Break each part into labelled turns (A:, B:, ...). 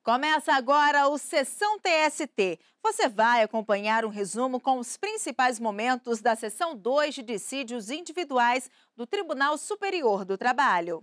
A: Começa agora o Sessão TST. Você vai acompanhar um resumo com os principais momentos da Seção 2 de Dissídios Individuais do Tribunal Superior do Trabalho.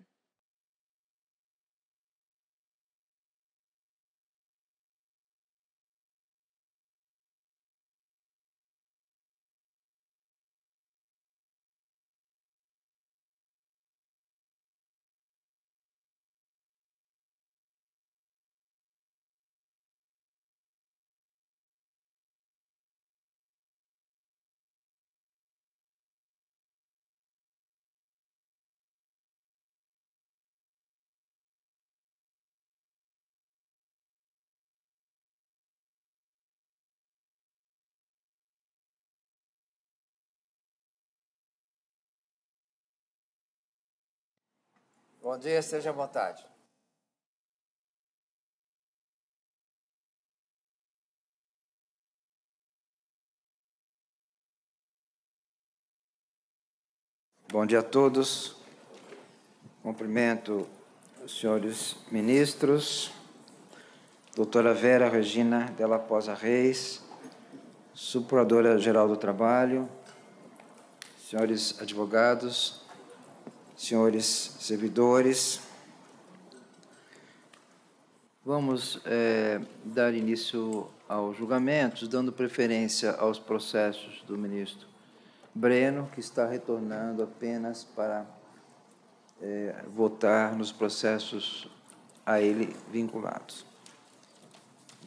B: Bom dia, esteja à vontade. Bom dia a todos. Cumprimento os senhores ministros, doutora Vera Regina Della Posa Reis, subprocuradora-geral do Trabalho, senhores advogados, senhores servidores. Vamos dar início aos julgamentos, dando preferência aos processos do ministro Breno, que está retornando apenas para votar nos processos a ele vinculados.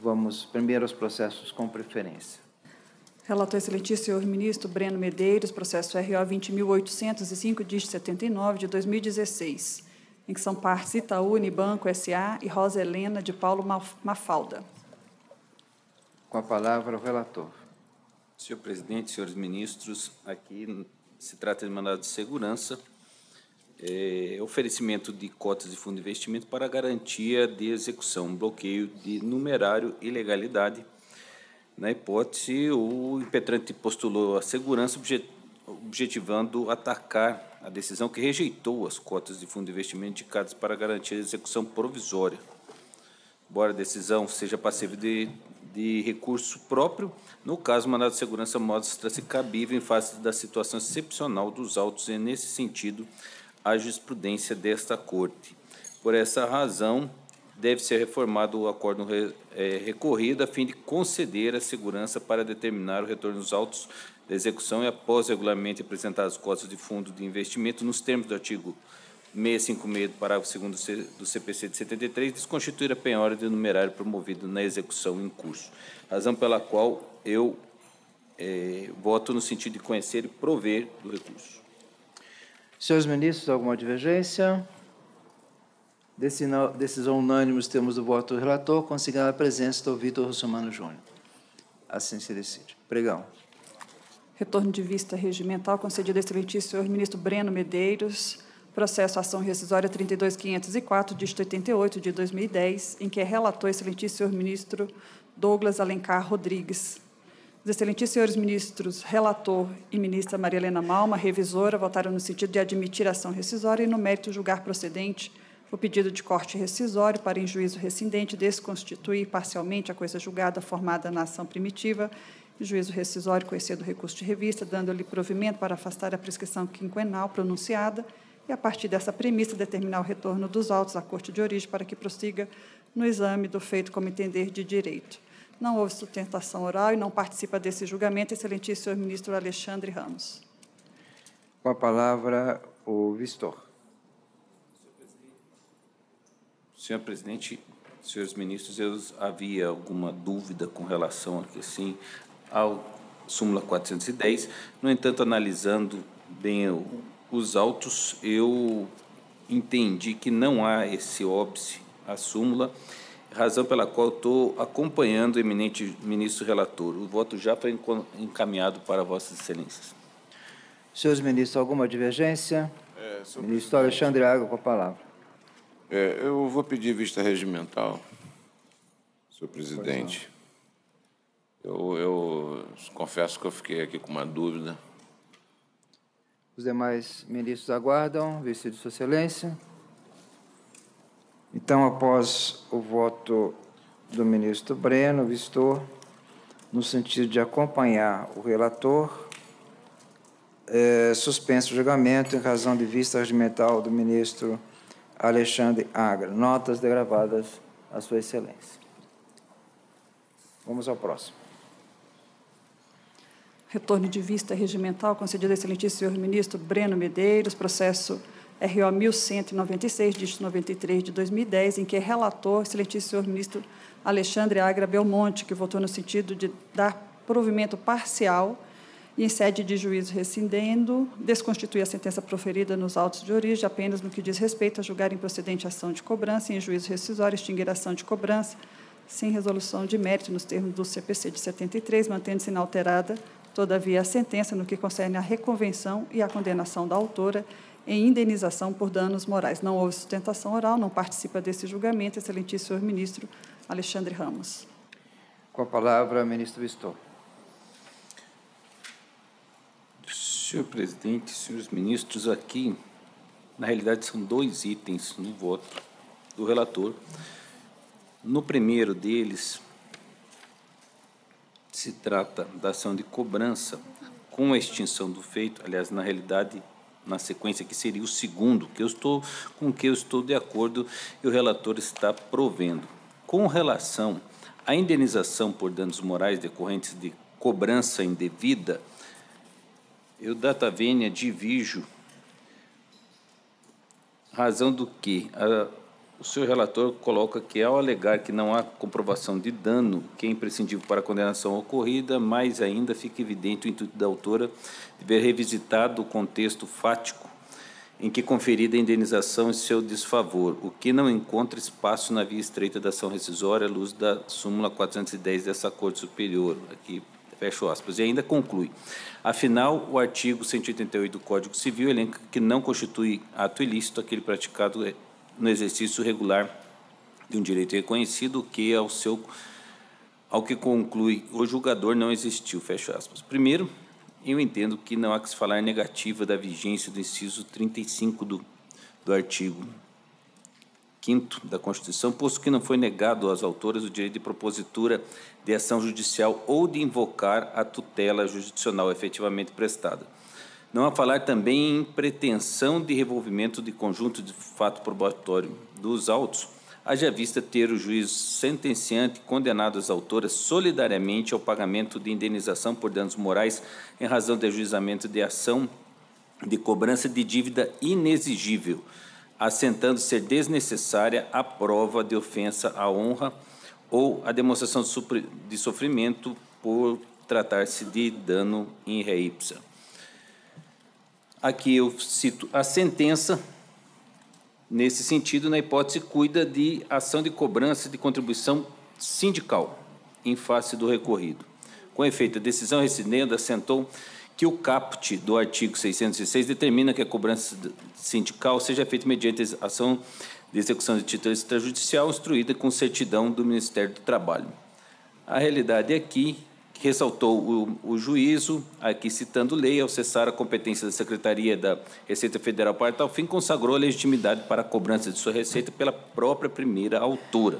B: Vamos primeiro aos processos com preferência.
C: Relator excelentíssimo senhor ministro Breno Medeiros, processo RO 20.805, dígito 79, de 2016, em que são partes Itaú Unibanco S.A. e Rosa Helena de Paulo Mafalda.
B: Com a palavra o relator.
D: Senhor presidente, senhores ministros, aqui se trata de mandado de segurança, oferecimento de cotas de fundo de investimento para garantia de execução, bloqueio de numerário e legalidade. Na hipótese, o impetrante postulou a segurança objetivando atacar a decisão que rejeitou as cotas de fundo de investimento indicadas para garantir a execução provisória. Embora a decisão seja passível de recurso próprio, no caso, o mandado de segurança mostra-se cabível em face da situação excepcional dos autos e, nesse sentido, a jurisprudência desta Corte. Por essa razão, deve ser reformado o acórdão recorrido a fim de conceder a segurança para determinar o retorno dos autos da execução e, após regularmente apresentar as cotas de fundo de investimento, nos termos do artigo 656 do parágrafo 2º do CPC de 73, desconstituir a penhora de numerário promovido na execução em curso. Razão pela qual eu voto no sentido de conhecer e prover do recurso.
B: Senhores ministros, alguma divergência? Decisão unânime, temos o voto do relator, considerada a presença do Vitor Russomano Júnior. Assim se decide. Pregão.
C: Retorno de vista regimental concedido ao excelentíssimo senhor ministro Breno Medeiros, processo ação rescisória 32.504, dígito 88, de 2010, em que é relator excelentíssimo senhor ministro Douglas Alencar Rodrigues. Os excelentíssimos senhores ministros, relator e ministra Maria Helena Malma, revisora, votaram no sentido de admitir a ação rescisória e, no mérito, julgar procedente o pedido de corte rescisório para, em juízo rescindente, desconstituir parcialmente a coisa julgada formada na ação primitiva, e juízo rescisório conhecido do recurso de revista, dando-lhe provimento para afastar a prescrição quinquenal pronunciada e, a partir dessa premissa, determinar o retorno dos autos à Corte de origem para que prossiga no exame do feito como entender de direito. Não houve sustentação oral e não participa desse julgamento, excelentíssimo senhor ministro Alexandre Ramos.
B: Com a palavra, o Vistor.
D: Senhor presidente, senhores ministros, havia alguma dúvida com relação aqui, sim, ao súmula 410. No entanto, analisando bem os autos, eu entendi que não há esse óbice à súmula, razão pela qual estou acompanhando o eminente ministro relator. O voto já foi encaminhado para vossas excelências.
B: Senhores ministros, alguma divergência? Ministro Alexandre Água, com a palavra.
E: Eu vou pedir vista regimental, senhor presidente. Eu confesso que eu fiquei aqui com uma dúvida.
B: Os demais ministros aguardam, vice de Sua Excelência. Então, após o voto do ministro Breno Vistor, no sentido de acompanhar o relator, suspenso o julgamento em razão de vista regimental do ministro Alexandre Agra. Notas degravadas à Sua Excelência. Vamos ao próximo.
C: Retorno de vista regimental concedido ao excelentíssimo senhor ministro Breno Medeiros, processo RO 1196, dígito 93 de 2010, em que é relator, excelentíssimo senhor ministro Alexandre Agra Belmonte, que votou no sentido de dar provimento parcial e, em sede de juízo rescindendo, desconstituir a sentença proferida nos autos de origem, apenas no que diz respeito a julgar improcedente a ação de cobrança e, em juízo rescisório, extinguir a ação de cobrança, sem resolução de mérito nos termos do CPC de 73, mantendo-se inalterada, todavia, a sentença no que concerne à reconvenção e à condenação da autora em indenização por danos morais. Não houve sustentação oral, não participa desse julgamento, excelentíssimo senhor ministro Alexandre Ramos.
B: Com a palavra, ministro Vistor.
D: Senhor presidente, senhores ministros, aqui, na realidade, são 2 itens no voto do relator. No primeiro deles, se trata da ação de cobrança com a extinção do feito, aliás, na realidade, na sequência, que seria o segundo, com que eu estou de acordo e o relator está provendo. Com relação à indenização por danos morais decorrentes de cobrança indevida, eu, data vênia, divijo, razão do que o senhor relator coloca que, ao alegar que não há comprovação de dano, que é imprescindível para a condenação ocorrida, mais ainda fica evidente o intuito da autora de ver revisitado o contexto fático em que conferida a indenização em seu desfavor, o que não encontra espaço na via estreita da ação rescisória à luz da súmula 410 dessa Corte Superior. Aqui, fecho aspas. E ainda conclui. Afinal, o artigo 188 do Código Civil elenca que não constitui ato ilícito aquele praticado no exercício regular de um direito reconhecido, que ao que conclui o julgador não existiu, fecho aspas. Primeiro, eu entendo que não há que se falar negativa da vigência do inciso 35 do artigo 5º da Constituição, posto que não foi negado às autoras o direito de propositura de ação judicial ou de invocar a tutela jurisdicional efetivamente prestada. Não há falar também em pretensão de revolvimento de conjunto de fato probatório dos autos, haja vista ter o juiz sentenciante condenado as autoras solidariamente ao pagamento de indenização por danos morais em razão de ajuizamento de ação de cobrança de dívida inexigível, assentando ser desnecessária a prova de ofensa à honra ou a demonstração de sofrimento por tratar-se de dano in re ipsa. Aqui eu cito a sentença, nesse sentido, na hipótese, cuida de ação de cobrança de contribuição sindical em face do recorrido. Com efeito, a decisão rescindendo assentou que o caput do artigo 606 determina que a cobrança sindical seja feita mediante ação de execução de título extrajudicial instruída com certidão do Ministério do Trabalho. A realidade aqui, que ressaltou o juízo, aqui citando lei, ao cessar a competência da Secretaria da Receita Federal para tal fim, consagrou a legitimidade para a cobrança de sua receita pela própria primeira autora.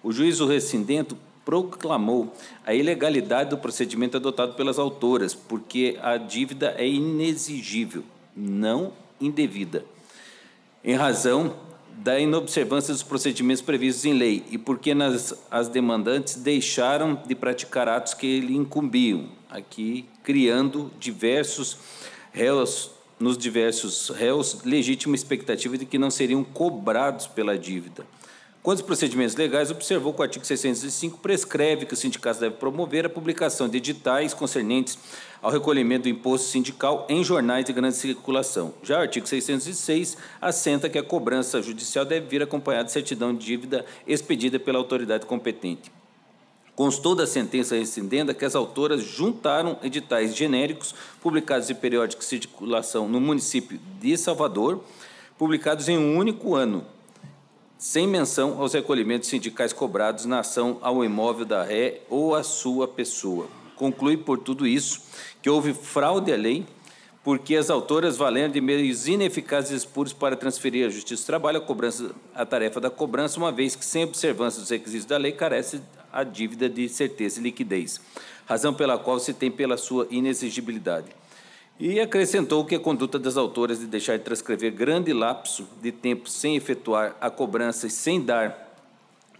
D: O juízo rescindendo proclamou a ilegalidade do procedimento adotado pelas autoras, porque a dívida é inexigível, não indevida, em razão da inobservância dos procedimentos previstos em lei e porque as demandantes deixaram de praticar atos que lhe incumbiam, aqui criando nos diversos réus legítima expectativa de que não seriam cobrados pela dívida. Quanto aos procedimentos legais, observou que o artigo 605 prescreve que os sindicatos devem promover a publicação de editais concernentes ao recolhimento do imposto sindical em jornais de grande circulação. Já o artigo 606 assenta que a cobrança judicial deve vir acompanhada de certidão de dívida expedida pela autoridade competente. Constou da sentença rescindenda que as autoras juntaram editais genéricos publicados em periódico de circulação no município de Salvador, publicados em um único ano, sem menção aos recolhimentos sindicais cobrados na ação ao imóvel da ré ou à sua pessoa. Conclui, por tudo isso, que houve fraude à lei, porque as autoras, valendo de meios ineficazes e espúrios para transferir à Justiça do Trabalho a tarefa da cobrança, uma vez que, sem observância dos requisitos da lei, carece a dívida de certeza e liquidez, razão pela qual se tem pela sua inexigibilidade. E acrescentou que a conduta das autoras de deixar de transcrever grande lapso de tempo sem efetuar a cobrança e sem dar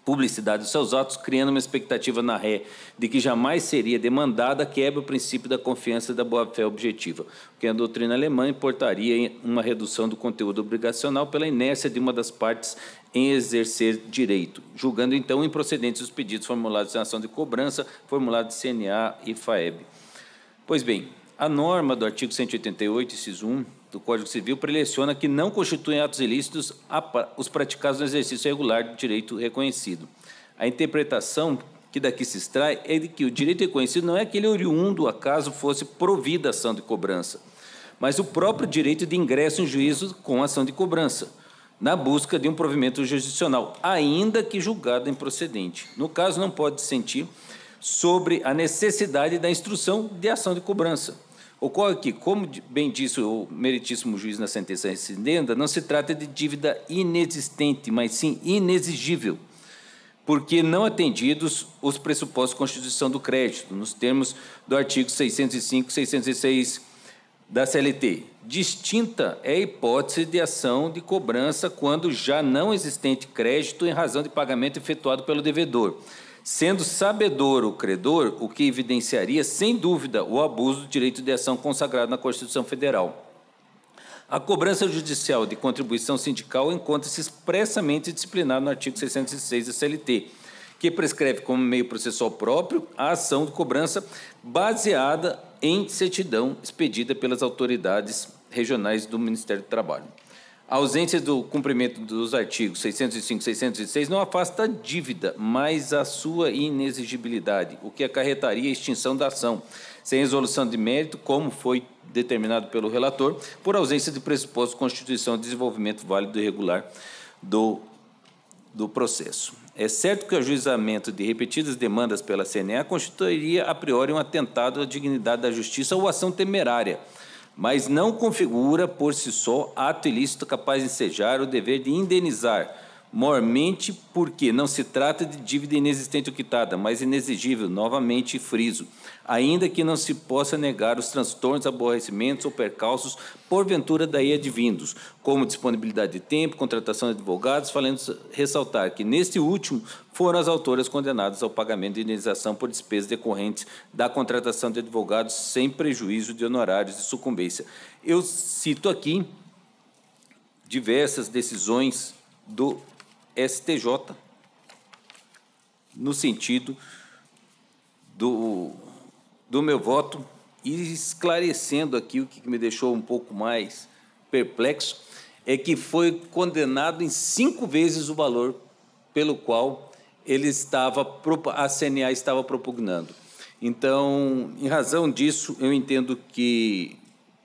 D: publicidade dos seus atos, criando uma expectativa na ré de que jamais seria demandada, quebra o princípio da confiança e da boa-fé objetiva, porque a doutrina alemã importaria uma redução do conteúdo obrigacional pela inércia de uma das partes em exercer direito, julgando então improcedentes os pedidos formulados em ação de cobrança, formulados de CNA e FAEB. Pois bem, a norma do artigo 188, inciso 1, do Código Civil preleciona que não constituem atos ilícitos os praticados no exercício regular de direito reconhecido. A interpretação que daqui se extrai é de que o direito reconhecido não é aquele oriundo acaso fosse provida ação de cobrança, mas o próprio direito de ingresso em juízo com ação de cobrança, na busca de um provimento jurisdicional, ainda que julgado improcedente. No caso, não pode dissentir sobre a necessidade da instrução de ação de cobrança. Ocorre que, como bem disse o meritíssimo juiz na sentença rescindenda, não se trata de dívida inexistente, mas sim inexigível, porque não atendidos os pressupostos de constituição do crédito, nos termos do artigo 605 e 606 da CLT. Distinta é a hipótese de ação de cobrança quando já não existente crédito em razão de pagamento efetuado pelo devedor, sendo sabedor o credor, o que evidenciaria, sem dúvida, o abuso do direito de ação consagrado na Constituição Federal. A cobrança judicial de contribuição sindical encontra-se expressamente disciplinada no artigo 606 da CLT, que prescreve como meio processual próprio a ação de cobrança baseada em certidão expedida pelas autoridades regionais do Ministério do Trabalho. A ausência do cumprimento dos artigos 605 e 606 não afasta a dívida, mas a sua inexigibilidade, o que acarretaria a extinção da ação, sem resolução de mérito, como foi determinado pelo relator, por ausência de pressuposto de constituição e desenvolvimento válido e regular do processo. É certo que o ajuizamento de repetidas demandas pela CNA constituiria a priori um atentado à dignidade da justiça ou ação temerária, mas não configura por si só ato ilícito capaz de ensejar o dever de indenizar, mormente porque não se trata de dívida inexistente ou quitada, mas inexigível, novamente friso, ainda que não se possa negar os transtornos, aborrecimentos ou percalços porventura daí advindos, como disponibilidade de tempo, contratação de advogados, falando ressaltar que, neste último, foram as autoras condenadas ao pagamento de indenização por despesas decorrentes da contratação de advogados sem prejuízo de honorários de sucumbência. Eu cito aqui diversas decisões do STJ no sentido do meu voto, e esclarecendo aqui o que me deixou um pouco mais perplexo, é que foi condenado em 5 vezes o valor pelo qual a CNA estava propugnando. Então, em razão disso, eu entendo que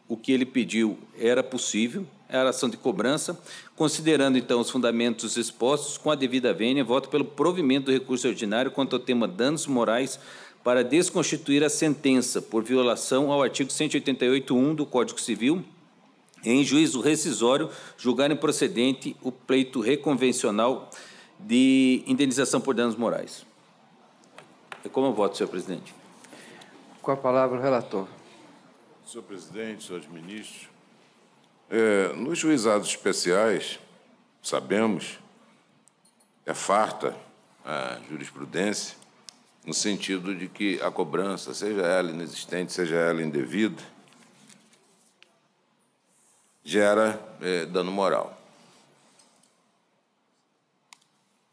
D: o que ele pediu era possível, era ação de cobrança. Considerando, então, os fundamentos expostos, com a devida vênia, voto pelo provimento do recurso ordinário quanto ao tema danos morais para desconstituir a sentença por violação ao artigo 188.1 do Código Civil, em juízo rescisório, julgar improcedente o pleito reconvencional de indenização por danos morais. É como eu voto, senhor presidente.
B: Com a palavra, o relator.
E: Senhor presidente, senhores ministros, nos juizados especiais, sabemos, é farta a jurisprudência, no sentido de que a cobrança, seja ela inexistente, seja ela indevida, gera dano moral.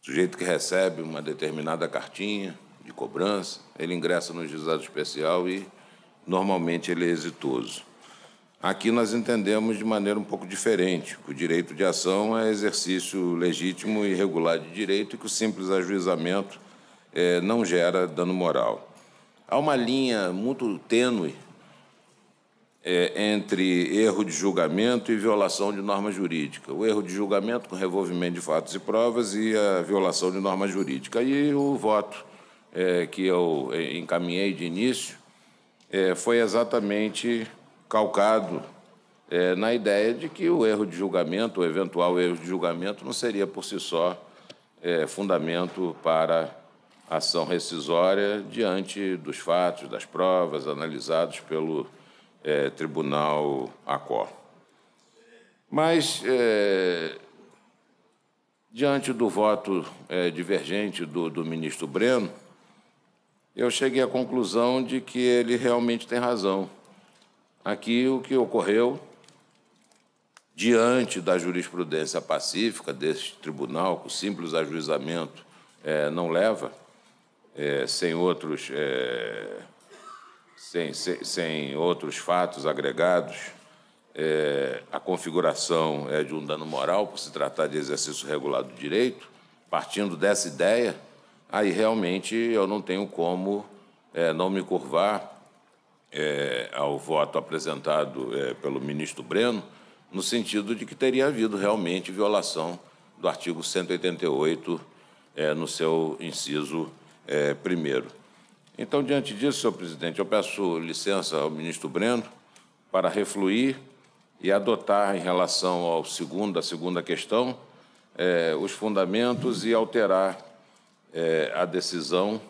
E: O sujeito que recebe uma determinada cartinha de cobrança, ele ingressa no juizado especial e, normalmente, ele é exitoso. Aqui nós entendemos de maneira um pouco diferente, que o direito de ação é exercício legítimo e regular de direito e que o simples ajuizamento não gera dano moral. Há uma linha muito tênue entre erro de julgamento e violação de norma jurídica. O erro de julgamento com revolvimento de fatos e provas e a violação de norma jurídica. E o voto que eu encaminhei de início foi exatamente calcado na ideia de que o erro de julgamento, o eventual erro de julgamento, não seria por si só fundamento para ação rescisória diante dos fatos, das provas analisados pelo Tribunal ACOR. Mas, diante do voto divergente do ministro Breno, eu cheguei à conclusão de que ele realmente tem razão. Aqui, o que ocorreu, diante da jurisprudência pacífica deste tribunal, com simples ajuizamento, não leva, sem outros fatos agregados, a configuração de um dano moral, por se tratar de exercício regular do direito, partindo dessa ideia, aí realmente eu não tenho como não me curvar ao voto apresentado pelo ministro Breno, no sentido de que teria havido realmente violação do artigo 188 no seu inciso 1º. Então, diante disso, senhor presidente, eu peço licença ao ministro Breno para refluir e adotar, em relação à segunda questão, os fundamentos e alterar a decisão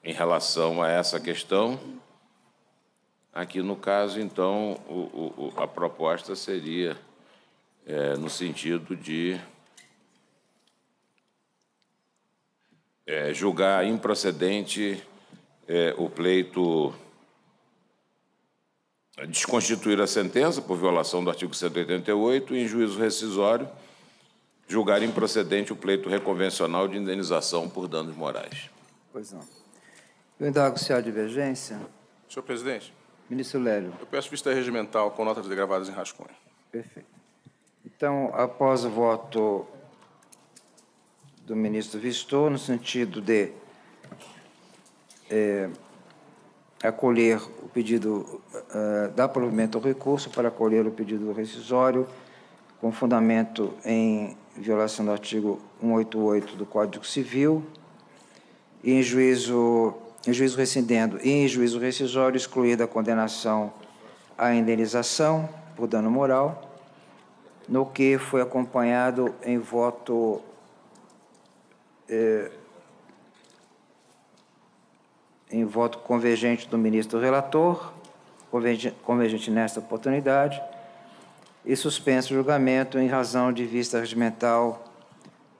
E: em relação a essa questão. Aqui, no caso, então, a proposta seria no sentido de julgar improcedente o pleito, desconstituir a sentença por violação do artigo 188 e, em juízo rescisório, julgar improcedente o pleito reconvencional de indenização por danos morais.
B: Pois não. Eu indago se há divergência.
F: Senhor presidente.
B: Ministro Lélio.
F: Eu peço vista regimental com notas gravadas em rascunho.
B: Perfeito. Então, após o voto do ministro Vistor, no sentido de acolher o pedido, dar provimento ao recurso para acolher o pedido rescisório, com fundamento em violação do artigo 188 do Código Civil, e em juízo rescindendo e em juízo rescisório excluir da condenação a indenização por dano moral, no que foi acompanhado em voto convergente do ministro relator, convergente nesta oportunidade, e suspenso o julgamento em razão de vista regimental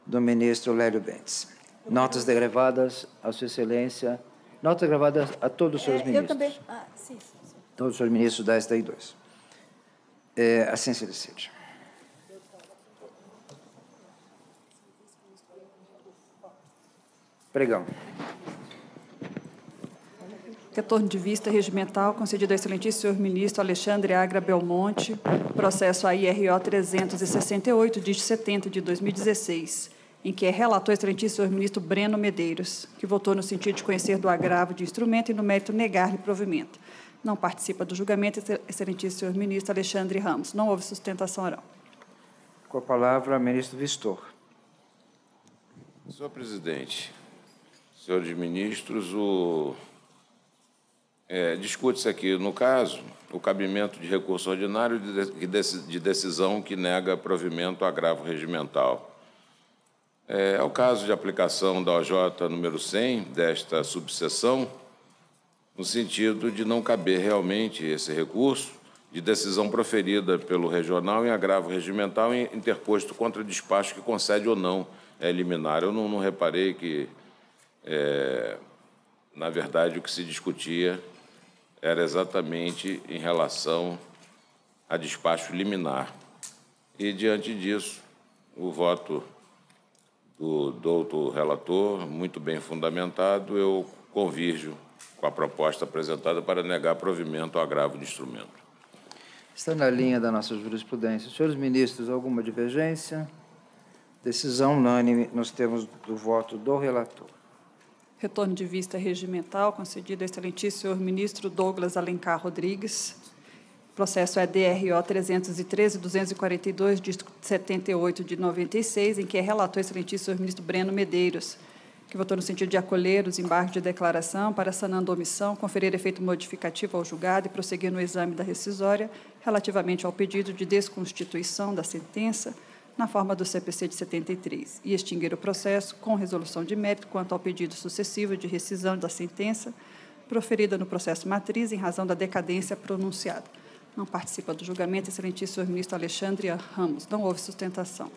B: do ministro Lélio Bentes. Notas gravadas a Sua Excelência, notas gravadas a todos os senhores ministros.
G: Eu também. Sim.
B: Todos os senhores ministros da STI2. Assim se decide. Pregão.
C: Retorno de vista regimental concedido ao excelentíssimo senhor ministro Alexandre Agra Belmonte, processo AIRO 368, de 70 de 2016, em que é relator o excelentíssimo senhor ministro Breno Medeiros, que votou no sentido de conhecer do agravo de instrumento e no mérito negar-lhe provimento. Não participa do julgamento, excelentíssimo senhor ministro Alexandre Ramos. Não houve sustentação oral.
B: Com a palavra, ministro Vistor.
E: Senhor presidente, senhores ministros, discute-se aqui, no caso, o cabimento de recurso ordinário de decisão que nega provimento a agravo regimental. É o caso de aplicação da OJ número 100, desta subseção, no sentido de não caber realmente esse recurso de decisão proferida pelo regional em agravo regimental interposto contra despacho que concede ou não liminar. Eu não reparei que, na verdade, o que se discutia era exatamente em relação a despacho liminar. E, diante disso, o voto do doutor relator, muito bem fundamentado, eu convirjo com a proposta apresentada para negar provimento ao agravo de instrumento.
B: Está na linha da nossa jurisprudência. Senhores ministros, alguma divergência? Decisão unânime, nós temos do voto do relator.
C: Retorno de vista regimental concedido ao excelentíssimo senhor ministro Douglas Alencar Rodrigues. Processo é DRO 313-242, de 78 de 96, em que é relator o excelentíssimo senhor ministro Breno Medeiros, que votou no sentido de acolher os embargos de declaração para, sanando a omissão, conferir efeito modificativo ao julgado e prosseguir no exame da rescisória relativamente ao pedido de desconstituição da sentença na forma do CPC de 73 e extinguir o processo com resolução de mérito quanto ao pedido sucessivo de rescisão da sentença proferida no processo matriz em razão da decadência pronunciada. Não participa do julgamento, excelentíssimo senhor ministro Alexandre Ramos. Não houve sustentação.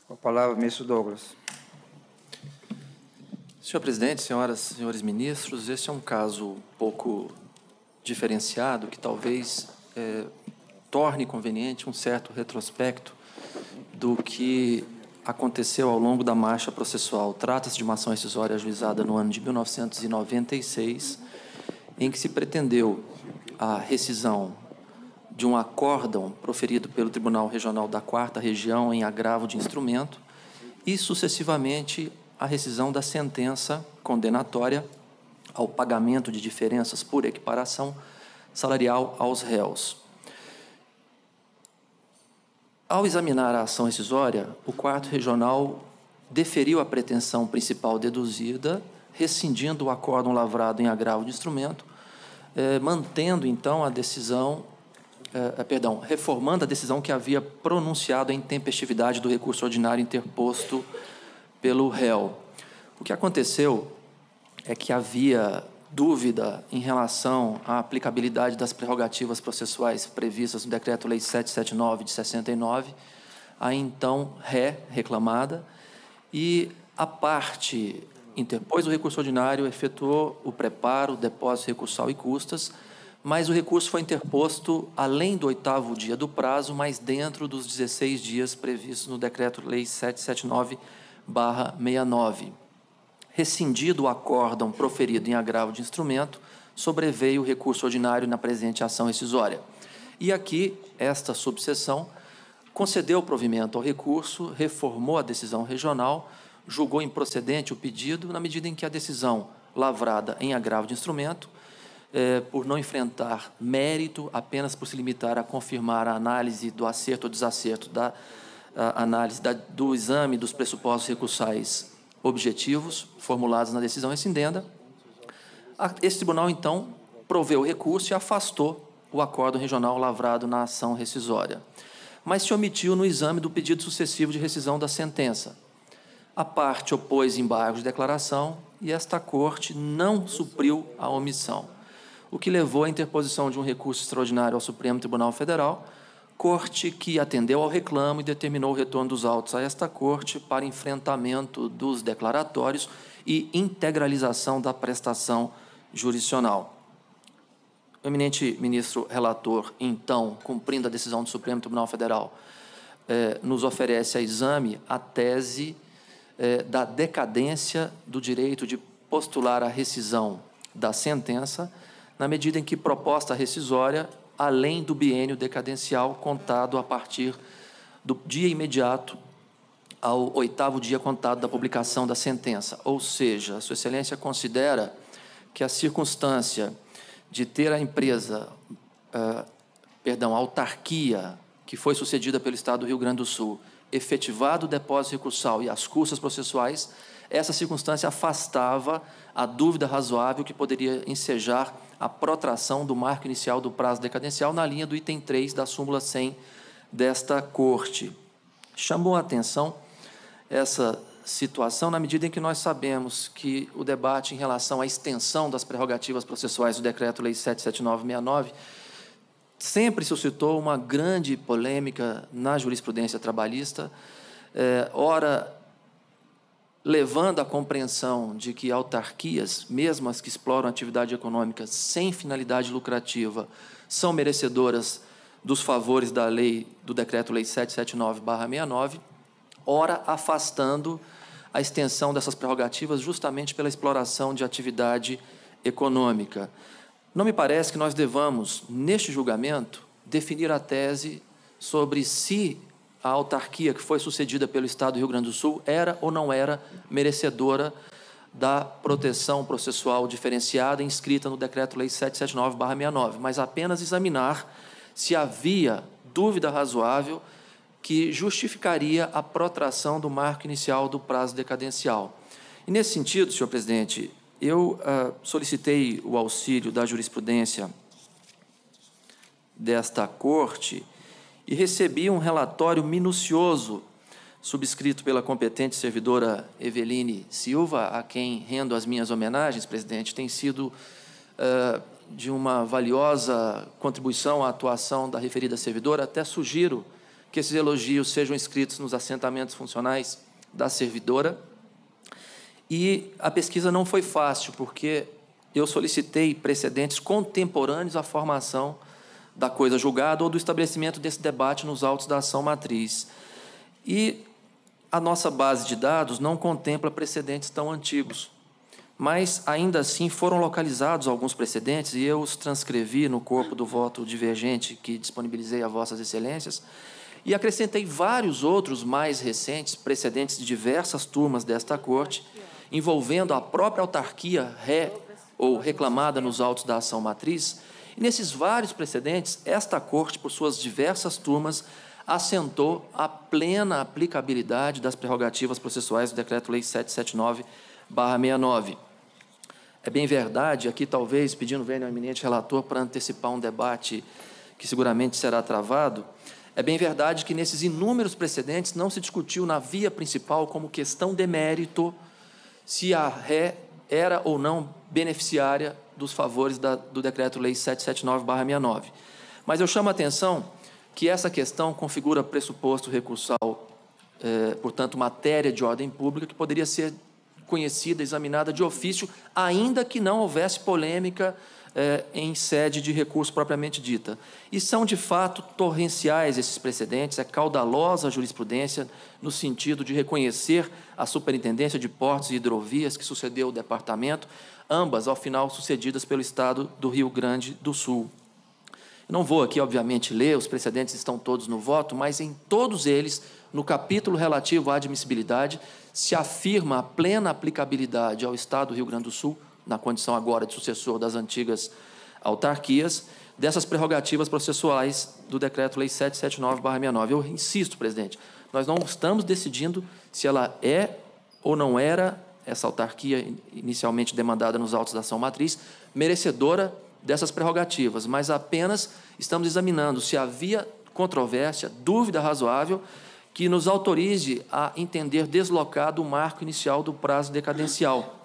B: Com a palavra, ministro Douglas.
G: Senhor presidente, senhoras e senhores ministros, este é um caso um pouco diferenciado que talvez torne conveniente um certo retrospecto do que aconteceu ao longo da marcha processual. Trata-se de uma ação rescisória ajuizada no ano de 1996, em que se pretendeu a rescisão de um acórdão proferido pelo Tribunal Regional da 4ª Região em agravo de instrumento e, sucessivamente, a rescisão da sentença condenatória ao pagamento de diferenças por equiparação salarial aos réus. Ao examinar a ação rescisória, o 4º Regional deferiu a pretensão principal deduzida, rescindindo o acórdão lavrado em agravo de instrumento, mantendo, então, a decisão, reformando a decisão que havia pronunciado a intempestividade do recurso ordinário interposto pelo réu. O que aconteceu é que havia dúvida em relação à aplicabilidade das prerrogativas processuais previstas no Decreto-Lei 779 de 69, a então reclamada, e a parte interpôs o recurso ordinário, efetuou o preparo, depósito recursal e custas, mas o recurso foi interposto além do 8º dia do prazo, mas dentro dos 16 dias previstos no Decreto-Lei 779/69. Rescindido o acórdão proferido em agravo de instrumento, sobreveio o recurso ordinário na presente ação rescisória. E aqui, esta subseção concedeu provimento ao recurso, reformou a decisão regional, julgou improcedente o pedido, na medida em que a decisão lavrada em agravo de instrumento, por não enfrentar mérito, apenas por se limitar a confirmar a análise do acerto ou desacerto da análise do exame dos pressupostos recursais objetivos formulados na decisão rescindenda, esse tribunal, então, proveu o recurso e afastou o acórdão regional lavrado na ação rescisória, mas se omitiu no exame do pedido sucessivo de rescisão da sentença. A parte opôs embargos de declaração e esta Corte não supriu a omissão, o que levou à interposição de um recurso extraordinário ao Supremo Tribunal Federal, Corte que atendeu ao reclamo e determinou o retorno dos autos a esta Corte para enfrentamento dos declaratórios e integralização da prestação jurisdicional. O eminente ministro relator, então, cumprindo a decisão do Supremo Tribunal Federal, nos oferece a exame a tese da decadência do direito de postular a rescisão da sentença, na medida em que proposta rescisória além do biênio decadencial contado a partir do dia imediato ao 8º dia contado da publicação da sentença. Ou seja, Sua Excelência considera que a circunstância de ter a empresa, a autarquia, que foi sucedida pelo Estado do Rio Grande do Sul, efetivado o depósito recursal e as custas processuais, essa circunstância afastava a dúvida razoável que poderia ensejar a protração do marco inicial do prazo decadencial na linha do item 3 da súmula 100 desta Corte. Chamou a atenção essa situação na medida em que nós sabemos que o debate em relação à extensão das prerrogativas processuais do Decreto-Lei 779/69 sempre suscitou uma grande polêmica na jurisprudência trabalhista, ora levando à compreensão de que autarquias, mesmo as que exploram atividade econômica sem finalidade lucrativa, são merecedoras dos favores da lei, do Decreto-Lei 779/69, ora afastando a extensão dessas prerrogativas justamente pela exploração de atividade econômica. Não me parece que nós devamos, neste julgamento, definir a tese sobre se a autarquia que foi sucedida pelo Estado do Rio Grande do Sul era ou não era merecedora da proteção processual diferenciada inscrita no Decreto-Lei 779/69, mas apenas examinar se havia dúvida razoável que justificaria a protração do marco inicial do prazo decadencial. E, nesse sentido, senhor presidente, eu solicitei o auxílio da jurisprudência desta Corte e recebi um relatório minucioso subscrito pela competente servidora Eveline Silva, a quem rendo as minhas homenagens, presidente. Tem sido de uma valiosa contribuição à atuação da referida servidora. Até sugiro que esses elogios sejam escritos nos assentamentos funcionais da servidora. E a pesquisa não foi fácil, porque eu solicitei precedentes contemporâneos à formação da coisa julgada ou do estabelecimento desse debate nos autos da ação matriz. E a nossa base de dados não contempla precedentes tão antigos, mas, ainda assim, foram localizados alguns precedentes e eu os transcrevi no corpo do voto divergente que disponibilizei a vossas excelências e acrescentei vários outros mais recentes, precedentes de diversas turmas desta Corte, envolvendo a própria autarquia ré ou reclamada nos autos da ação matriz. E, nesses vários precedentes, esta Corte, por suas diversas turmas, assentou a plena aplicabilidade das prerrogativas processuais do Decreto-Lei 779/69. É bem verdade, aqui talvez pedindo vênia ao eminente relator para antecipar um debate que seguramente será travado, é bem verdade que nesses inúmeros precedentes não se discutiu na via principal como questão de mérito se a ré era ou não beneficiária dos favores do Decreto-Lei 779/69. Mas eu chamo a atenção que essa questão configura pressuposto recursal, portanto, matéria de ordem pública, que poderia ser conhecida, examinada de ofício, ainda que não houvesse polêmica em sede de recurso propriamente dita. E são, de fato, torrenciais esses precedentes, é caudalosa a jurisprudência no sentido de reconhecer a Superintendência de Portos e Hidrovias, que sucedeu o departamento, ambas, ao final, sucedidas pelo Estado do Rio Grande do Sul. Eu não vou aqui, obviamente, ler, os precedentes estão todos no voto, mas em todos eles, no capítulo relativo à admissibilidade, se afirma a plena aplicabilidade ao Estado do Rio Grande do Sul, na condição agora de sucessor das antigas autarquias, dessas prerrogativas processuais do Decreto-Lei 779/69. Eu insisto, presidente, nós não estamos decidindo se ela é ou não era, essa autarquia inicialmente demandada nos autos da ação matriz, merecedora dessas prerrogativas, mas apenas estamos examinando se havia controvérsia, dúvida razoável, que nos autorize a entender deslocado o marco inicial do prazo decadencial.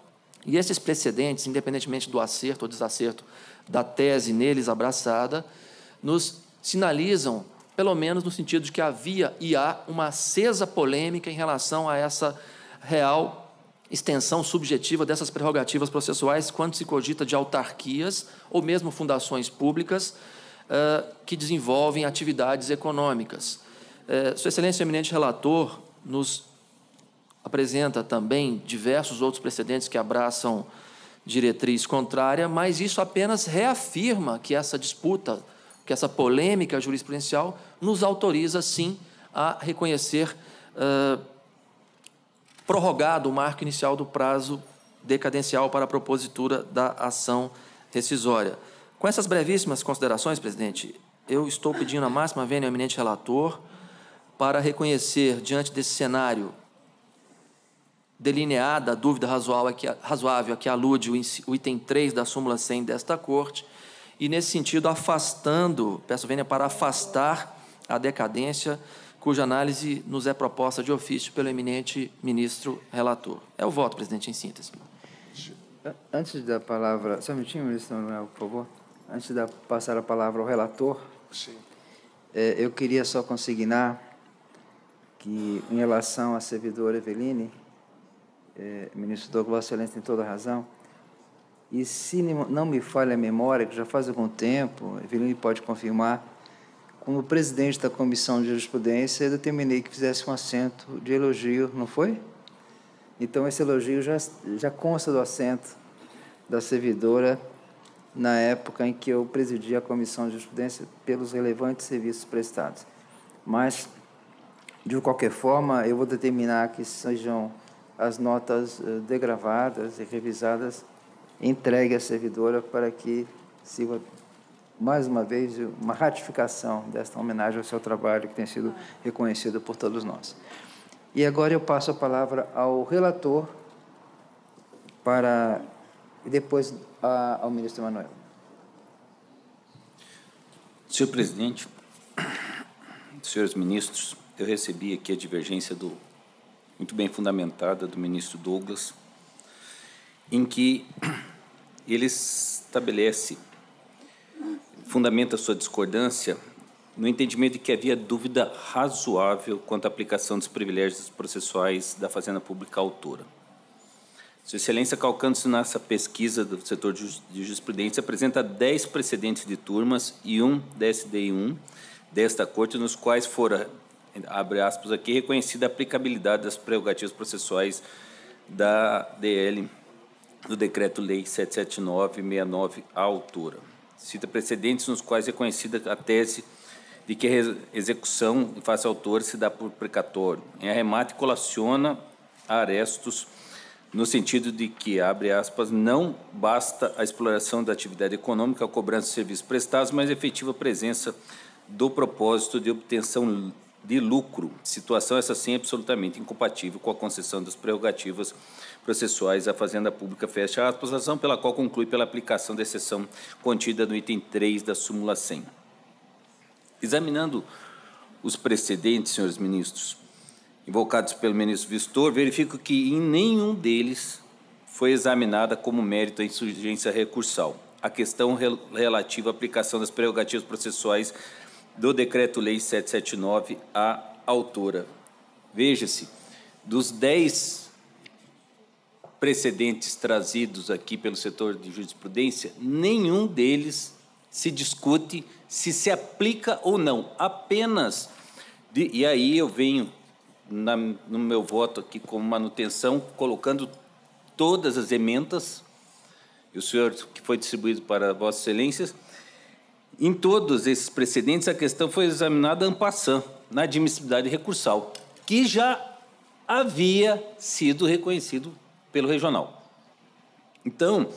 G: E esses precedentes, independentemente do acerto ou desacerto da tese neles abraçada, nos sinalizam, pelo menos no sentido de que havia e há uma acesa polêmica em relação a essa real extensão subjetiva dessas prerrogativas processuais quando se cogita de autarquias ou mesmo fundações públicas que desenvolvem atividades econômicas. Sua Excelência, eminente relator, nos apresenta também diversos outros precedentes que abraçam diretriz contrária, mas isso apenas reafirma que essa disputa, que essa polêmica jurisprudencial nos autoriza, sim, a reconhecer prorrogado o marco inicial do prazo decadencial para a propositura da ação rescisória. Com essas brevíssimas considerações, presidente, eu estou pedindo a máxima vênia ao eminente relator para reconhecer, diante desse cenário delineada a dúvida razoável a que alude o item 3 da súmula 100 desta Corte, e, nesse sentido, peço vênia para afastar a decadência, cuja análise nos é proposta de ofício pelo eminente ministro relator. É o voto, presidente, em síntese.
B: Antes da palavra... Só um minutinho, ministro Manuel, por favor. Antes de passar a palavra ao relator, sim, eu queria só consignar que, em relação à servidora Eveline, ministro Douglas, Vossa Excelência tem toda a razão, e se não me falha a memória, que já faz algum tempo, Eveline pode confirmar, como presidente da Comissão de Jurisprudência, eu determinei que fizesse um assento de elogio, não foi? Então, esse elogio já consta do assento da servidora na época em que eu presidi a Comissão de Jurisprudência pelos relevantes serviços prestados. Mas, de qualquer forma, eu vou determinar que sejam as notas degravadas e revisadas, entregue à servidora para que sirva, mais uma vez, uma ratificação desta homenagem ao seu trabalho, que tem sido reconhecido por todos nós. E agora eu passo a palavra ao relator e depois ao ministro Emanuel.
D: Senhor presidente, senhores ministros, eu recebi aqui a divergência muito bem fundamentada do ministro Douglas, em que ele fundamenta sua discordância no entendimento de que havia dúvida razoável quanto à aplicação dos privilégios processuais da Fazenda Pública autora. Sua Excelência, calcando-se nessa pesquisa do setor de jurisprudência, apresenta 10 precedentes de turmas e um DSDI-1 desta Corte, nos quais fora, abre aspas aqui, reconhecida a aplicabilidade das prerrogativas processuais da DL, do Decreto-Lei 779/69, à autora. Cita precedentes nos quais é reconhecida a tese de que a execução em face ao autor se dá por precatório. Em arremate, colaciona a Arestos no sentido de que, abre aspas, não basta a exploração da atividade econômica, a cobrança de serviços prestados, mas a efetiva presença do propósito de obtenção de lucro, situação essa sim absolutamente incompatível com a concessão das prerrogativas processuais à Fazenda Pública, fecha aspas, razão pela qual conclui pela aplicação da exceção contida no item 3 da súmula 100. Examinando os precedentes, senhores ministros, invocados pelo ministro Vistor, verifico que em nenhum deles foi examinada como mérito a insurgência recursal a questão relativa à aplicação das prerrogativas processuais do Decreto-Lei 779 à autora. Veja-se, dos 10 precedentes trazidos aqui pelo setor de jurisprudência, nenhum deles se discute se aplica ou não, apenas, e aí eu venho no meu voto aqui como manutenção, colocando todas as emendas, e o senhor que foi distribuído para Vossas Excelências, em todos esses precedentes a questão foi examinada en passant, na admissibilidade recursal, que já havia sido reconhecido pelo regional. Então,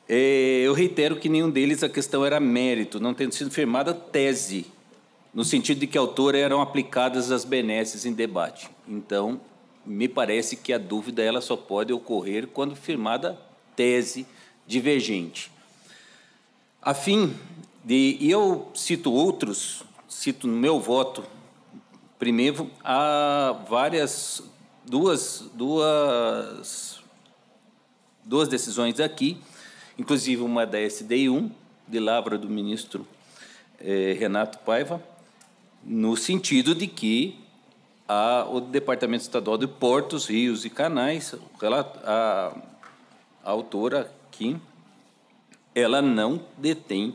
D: eu reitero que nenhum deles a questão era mérito, não tendo sido firmada tese, no sentido de que a autora eram aplicadas as benesses em debate. Então, me parece que a dúvida ela só pode ocorrer quando firmada tese divergente. A fim de, e eu cito outros, cito no meu voto, primeiro, há duas decisões aqui, inclusive uma da SDI-1, de lavra do ministro Renato Paiva, no sentido de que o Departamento Estadual de Portos, Rios e Canais, a autora aqui, ela não detém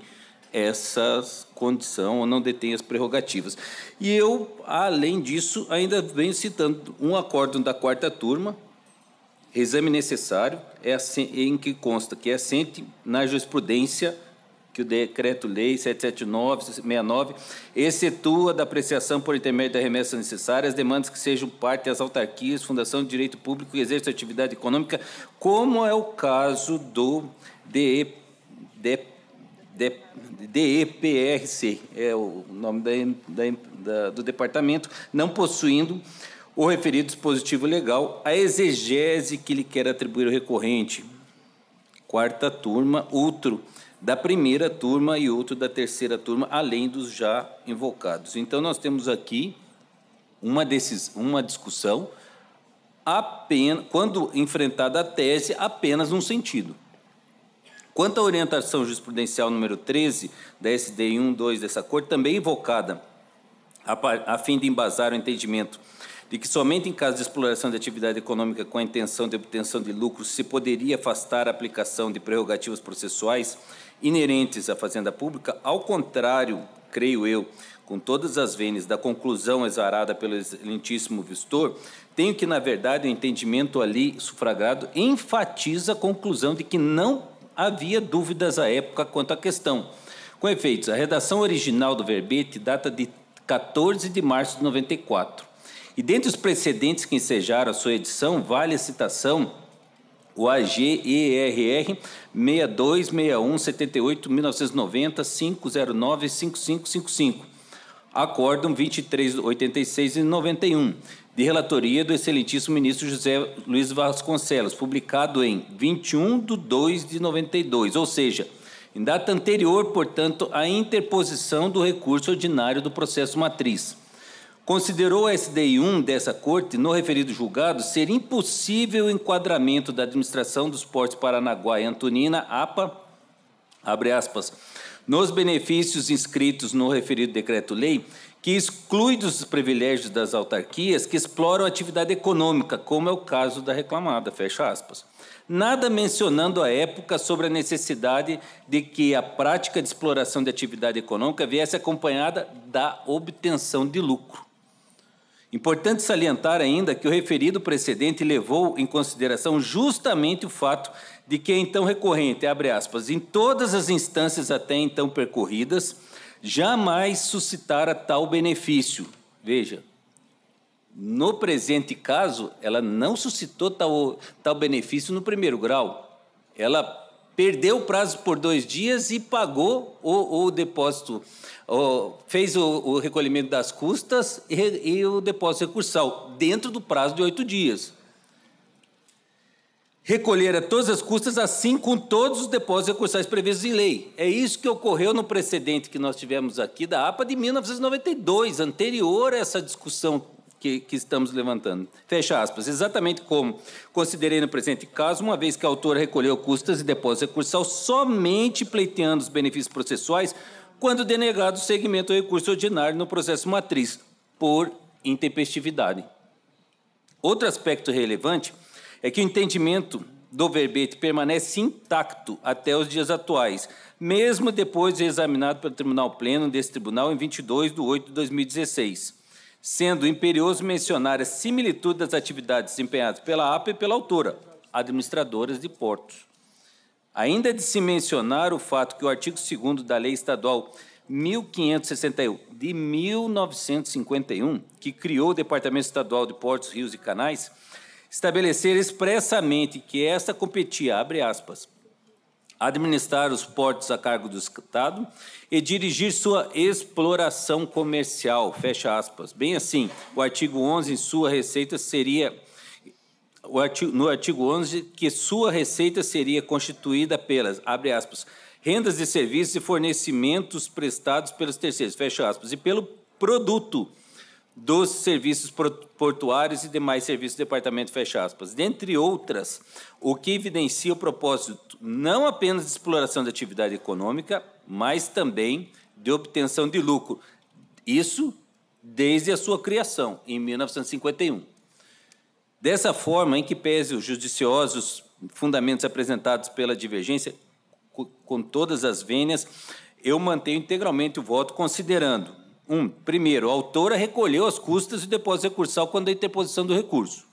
D: essa condição ou não detém as prerrogativas. E eu, além disso, ainda venho citando um acórdão da 4ª turma, exame necessário, em que consta que é assente na jurisprudência que o Decreto-Lei 779/69 excetua da apreciação por intermédio da remessa necessária as demandas que sejam parte às autarquias, fundação de direito público e exerçam atividade econômica, como é o caso do DEPRC, é o nome do departamento, não possuindo o referido dispositivo legal, a exegese que lhe quer atribuir o recorrente. 4ª turma, outro da 1ª turma e outro da 3ª turma, além dos já invocados. Então, nós temos aqui uma discussão, apenas, quando enfrentada a tese, apenas num sentido. Quanto à orientação jurisprudencial número 13, da SDI 1.2 dessa Corte, também invocada a fim de embasar o entendimento de que somente em caso de exploração de atividade econômica com a intenção de obtenção de lucros se poderia afastar a aplicação de prerrogativas processuais inerentes à Fazenda Pública, ao contrário, creio eu, com todas as vênias da conclusão exarada pelo excelentíssimo Vistor, tenho que, na verdade, o entendimento ali sufragado enfatiza a conclusão de que não havia dúvidas à época quanto à questão. Com efeitos, a redação original do verbete data de 14 de março de 94. E dentre os precedentes que ensejaram a sua edição, vale a citação o AGERR 626178 1990 509 5555, Acórdão 2386 e 91, de relatoria do excelentíssimo ministro José Luiz Vasconcelos, publicado em 21/2/92, ou seja, em data anterior, portanto, à interposição do recurso ordinário do processo matriz. Considerou a SDI 1 dessa Corte, no referido julgado, ser impossível o enquadramento da administração dos portos Paranaguá e Antonina, APA, abre aspas, nos benefícios inscritos no referido decreto-lei, que exclui dos privilégios das autarquias que exploram a atividade econômica, como é o caso da reclamada, fecha aspas. Nada mencionando à época sobre a necessidade de que a prática de exploração de atividade econômica viesse acompanhada da obtenção de lucro. Importante salientar ainda que o referido precedente levou em consideração justamente o fato de que, então, recorrente, abre aspas, em todas as instâncias até então percorridas, jamais suscitara tal benefício. Veja, no presente caso, ela não suscitou tal benefício no primeiro grau. Ela perdeu o prazo por 2 dias e pagou o depósito, fez o recolhimento das custas e o depósito recursal, dentro do prazo de 8 dias. Recolhera todas as custas, assim com todos os depósitos recursais previstos em lei. É isso que ocorreu no precedente que nós tivemos aqui da APA de 1992, anterior a essa discussão que estamos levantando. Fecha aspas. Exatamente como considerei no presente caso, uma vez que a autora recolheu custas e depósito recursal somente pleiteando os benefícios processuais quando denegado o segmento ao recurso ordinário no processo matriz, por intempestividade. Outro aspecto relevante é que o entendimento do verbete permanece intacto até os dias atuais, mesmo depois de examinado pelo Tribunal Pleno desse Tribunal em 22/8/2016, sendo imperioso mencionar a similitude das atividades desempenhadas pela APA e pela autora, administradoras de portos. Ainda é de se mencionar o fato que o artigo 2º da Lei Estadual 1561, de 1951, que criou o Departamento Estadual de Portos, Rios e Canais, estabelecer expressamente que esta competia, abre aspas, administrar os portos a cargo do Estado e dirigir sua exploração comercial, fecha aspas. Bem assim, o artigo 11, em sua receita, seria... no artigo 11, que sua receita seria constituída pelas, abre aspas, rendas de serviços e fornecimentos prestados pelos terceiros, fecha aspas, e pelo produto dos serviços portuários e demais serviços do departamento, fecha aspas, dentre outras, o que evidencia o propósito não apenas de exploração da atividade econômica, mas também de obtenção de lucro. Isso desde a sua criação, em 1951. Dessa forma, em que pese os judiciosos fundamentos apresentados pela divergência, com todas as vênias, eu mantenho integralmente o voto, considerando: primeiro, a autora recolheu as custas e o depósito recursal quando da interposição do recurso.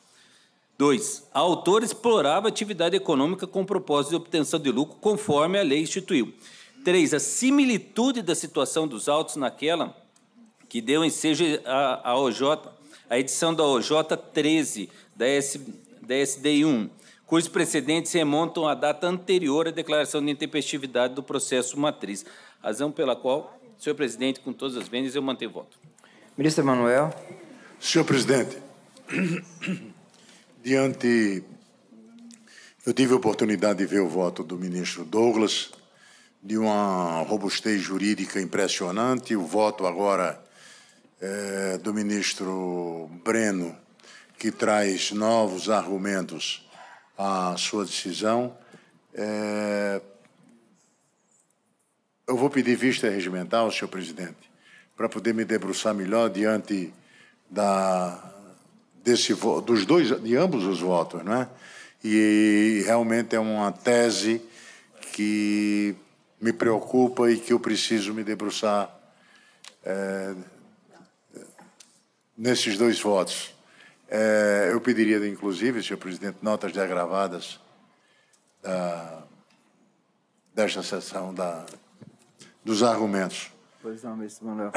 D: 2, a autora explorava a atividade econômica com o propósito de obtenção de lucro, conforme a lei instituiu. 3, a similitude da situação dos autos naquela que deu ensejo à OJ, a edição da OJ 13, da SDI 1, cujos precedentes remontam à data anterior à declaração de intempestividade do processo matriz, razão pela qual, senhor presidente, com todas as vênias, eu mantenho o voto.
B: Ministro Emanuel.
H: Senhor presidente, eu tive a oportunidade de ver o voto do ministro Douglas, de uma robustez jurídica impressionante, o voto agora do ministro Breno, que traz novos argumentos à sua decisão. Eu vou pedir vista regimental, senhor presidente, para poder me debruçar melhor diante de ambos os votos, não é? E realmente é uma tese que me preocupa e que eu preciso me debruçar nesses dois votos. Eu pediria, inclusive, senhor presidente, notas de agravadas desta sessão dos argumentos.
B: Pois não, ministro Manuel.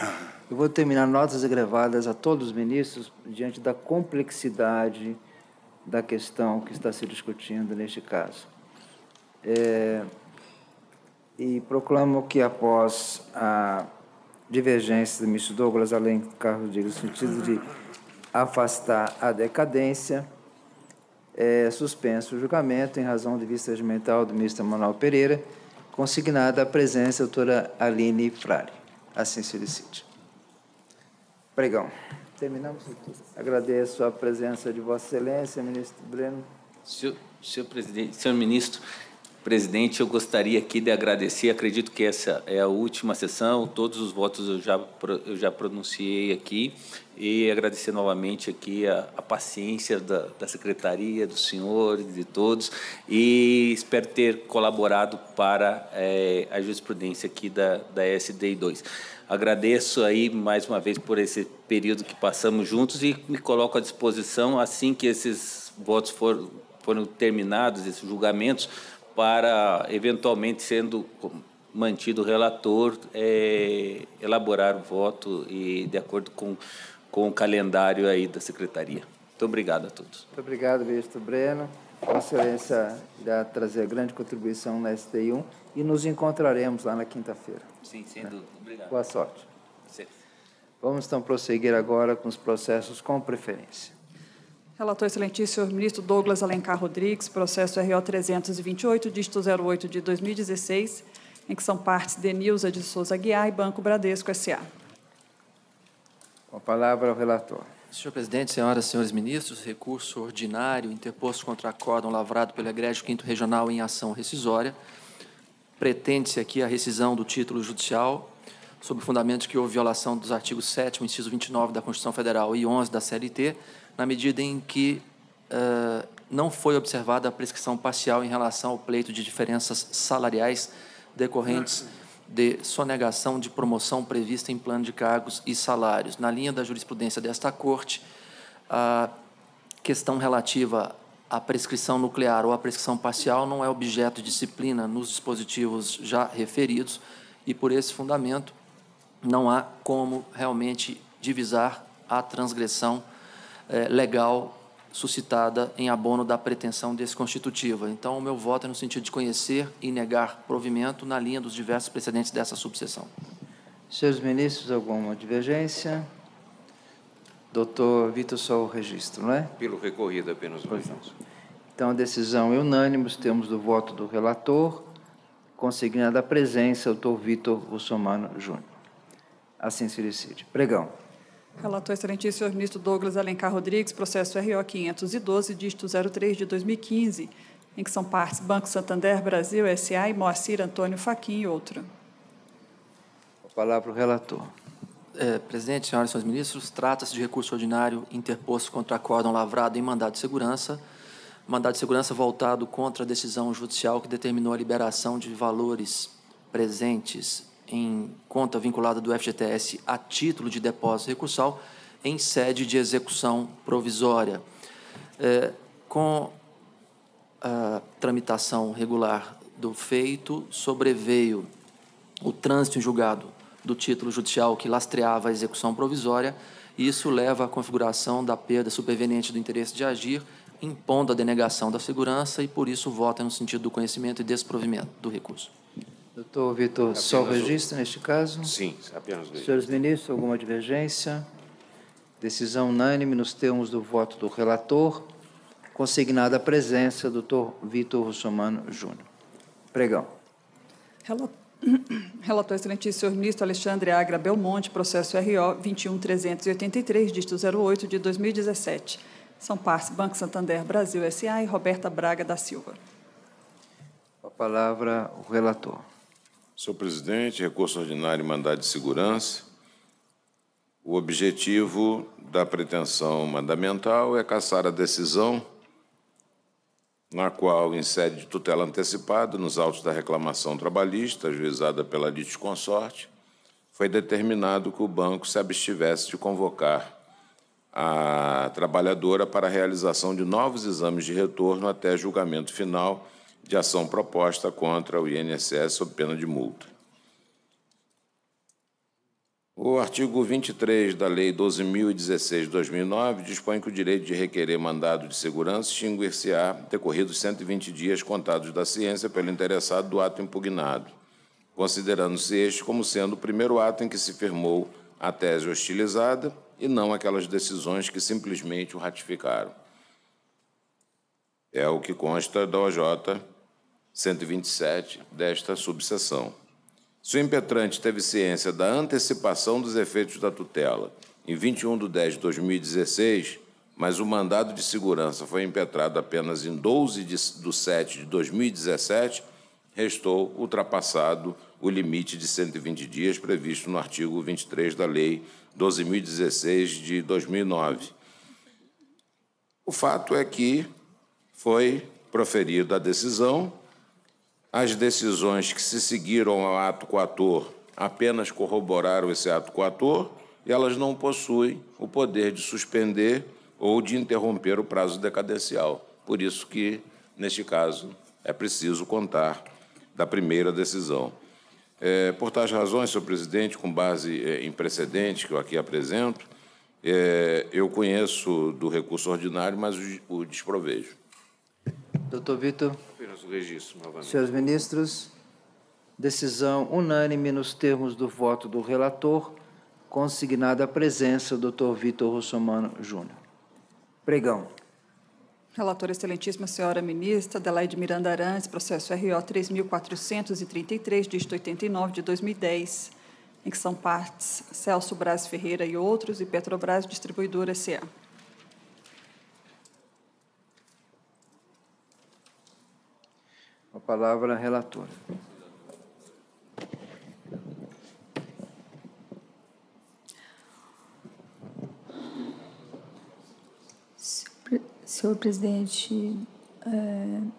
B: Eu vou terminar notas agravadas a todos os ministros diante da complexidade da questão que está se discutindo neste caso. E proclamo que, após divergência do ministro Douglas Alencar Rodrigues, no sentido de afastar a decadência, suspenso o julgamento em razão de vista regimental do ministro Emanuel Pereira, consignada a presença da doutora Aline Frari. Assim se decide. Pregão. Terminamos. Agradeço a presença de Vossa Excelência, ministro Breno.
D: Senhor presidente, senhor ministro, presidente, eu gostaria aqui de agradecer, acredito que essa é a última sessão, todos os votos eu já pronunciei aqui, e agradecer novamente aqui a paciência da secretaria, dos senhores, de todos, e espero ter colaborado para a jurisprudência aqui da SDI 2. Agradeço aí mais uma vez por esse período que passamos juntos e me coloco à disposição assim que esses votos foram terminados, esses julgamentos, para, eventualmente, sendo mantido o relator, elaborar o voto e de acordo com o calendário aí da secretaria. Muito obrigado a todos.
B: Muito obrigado, ministro Breno. Vossa Excelência irá trazer grande contribuição na STI 1 e nos encontraremos lá na quinta-feira.
D: Sim, sem dúvida. Obrigado.
B: Boa sorte.
D: Sim.
B: Vamos, então, prosseguir agora com os processos com preferência.
C: Relator excelentíssimo, senhor ministro Douglas Alencar Rodrigues, processo RO 328, dígito 08 de 2016, em que são partes Denilza de Souza Aguiar e Banco Bradesco S.A.
B: Com a palavra ao relator.
G: Senhor presidente, senhoras e senhores ministros, recurso ordinário interposto contra acórdão lavrado pelo Egrégio 5º Regional em ação rescisória. Pretende-se aqui a rescisão do título judicial, sob o fundamento de que houve violação dos artigos 7º, inciso 29 da Constituição Federal e 11 da CLT, na medida em que não foi observada a prescrição parcial em relação ao pleito de diferenças salariais decorrentes de sonegação de promoção prevista em plano de cargos e salários. Na linha da jurisprudência desta Corte, a questão relativa à prescrição nuclear ou à prescrição parcial não é objeto de disciplina nos dispositivos já referidos e, por esse fundamento, não há como realmente divisar a transgressão legal suscitada em abono da pretensão desconstitutiva. Então, o meu voto é no sentido de conhecer e negar provimento na linha dos diversos precedentes dessa subseção.
B: Senhores ministros, alguma divergência? Doutor Vitor, só o registro, não é?
E: Pelo recorrido, apenas um registro.
B: Então, a decisão é unânime, temos do voto do relator, consignada a presença, doutor Vitor Russomano Júnior. Assim se decide. Pregão.
C: Relator excelentíssimo, senhor ministro Douglas Alencar Rodrigues, processo RO 512, dígito 03 de 2015, em que são partes Banco Santander Brasil S.A. e Moacir Antônio Fachin e outra.
B: A palavra ao relator.
G: Presidente, senhoras e senhores ministros, trata-se de recurso ordinário interposto contra acórdão lavrado em mandado de segurança voltado contra a decisão judicial que determinou a liberação de valores presentes em conta vinculada do FGTS a título de depósito recursal em sede de execução provisória. Com a tramitação regular do feito, sobreveio o trânsito em julgado do título judicial que lastreava a execução provisória, e isso leva à configuração da perda superveniente do interesse de agir, impondo a denegação da segurança, e por isso vota no sentido do conhecimento e desprovimento do recurso.
B: Doutor Vitor, só o registro neste caso?
E: Sim, apenas dois.
B: Senhores ministros, alguma divergência? Decisão unânime nos termos do voto do relator, consignada a presença do doutor Vitor Russomano Júnior. Pregão.
C: Relator excelentíssimo, senhor ministro Alexandre Agra Belmonte, processo RO 21383, dígito 08 de 2017. São partes Banco Santander Brasil S.A. e Roberta Braga da Silva.
B: A palavra o relator.
E: Senhor presidente, recurso ordinário e mandado de segurança. O objetivo da pretensão mandamental é cassar a decisão na qual, em sede de tutela antecipada, nos autos da reclamação trabalhista, ajuizada pela litisconsorte, foi determinado que o banco se abstivesse de convocar a trabalhadora para a realização de novos exames de retorno até julgamento final de ação proposta contra o INSS sob pena de multa. O artigo 23 da Lei 12.016 de 2009 dispõe que o direito de requerer mandado de segurança extinguir-se-á decorridos 120 dias contados da ciência pelo interessado do ato impugnado, considerando-se este como sendo o primeiro ato em que se firmou a tese hostilizada e não aquelas decisões que simplesmente o ratificaram. É o que consta da OJ 127 desta subseção. Se o impetrante teve ciência da antecipação dos efeitos da tutela em 21/10/2016, mas o mandado de segurança foi impetrado apenas em 12/7/2017, restou ultrapassado o limite de 120 dias previsto no artigo 23 da Lei 12.016 de 2009. O fato é que foi proferida a decisão, as decisões que se seguiram ao ato coator apenas corroboraram esse ato coator e elas não possuem o poder de suspender ou de interromper o prazo decadencial. Por isso que, neste caso, é preciso contar da primeira decisão. Por tais razões, senhor presidente, com base em precedentes que eu aqui apresento, eu conheço do recurso ordinário, mas o desprovejo.
B: Doutor Vitor.
E: Apenas o registro, novamente.
B: Senhores ministros, decisão unânime nos termos do voto do relator, consignada a presença do doutor Vitor Russomano Júnior. Pregão.
C: Relatora excelentíssima senhora ministra Adelaide Miranda Arantes, processo RO 3.433, dígito 89 de 2010, em que são partes Celso Braz Ferreira e outros, e Petrobras Distribuidora S.A.
B: A palavra, relatora.
I: Senhor presidente, eu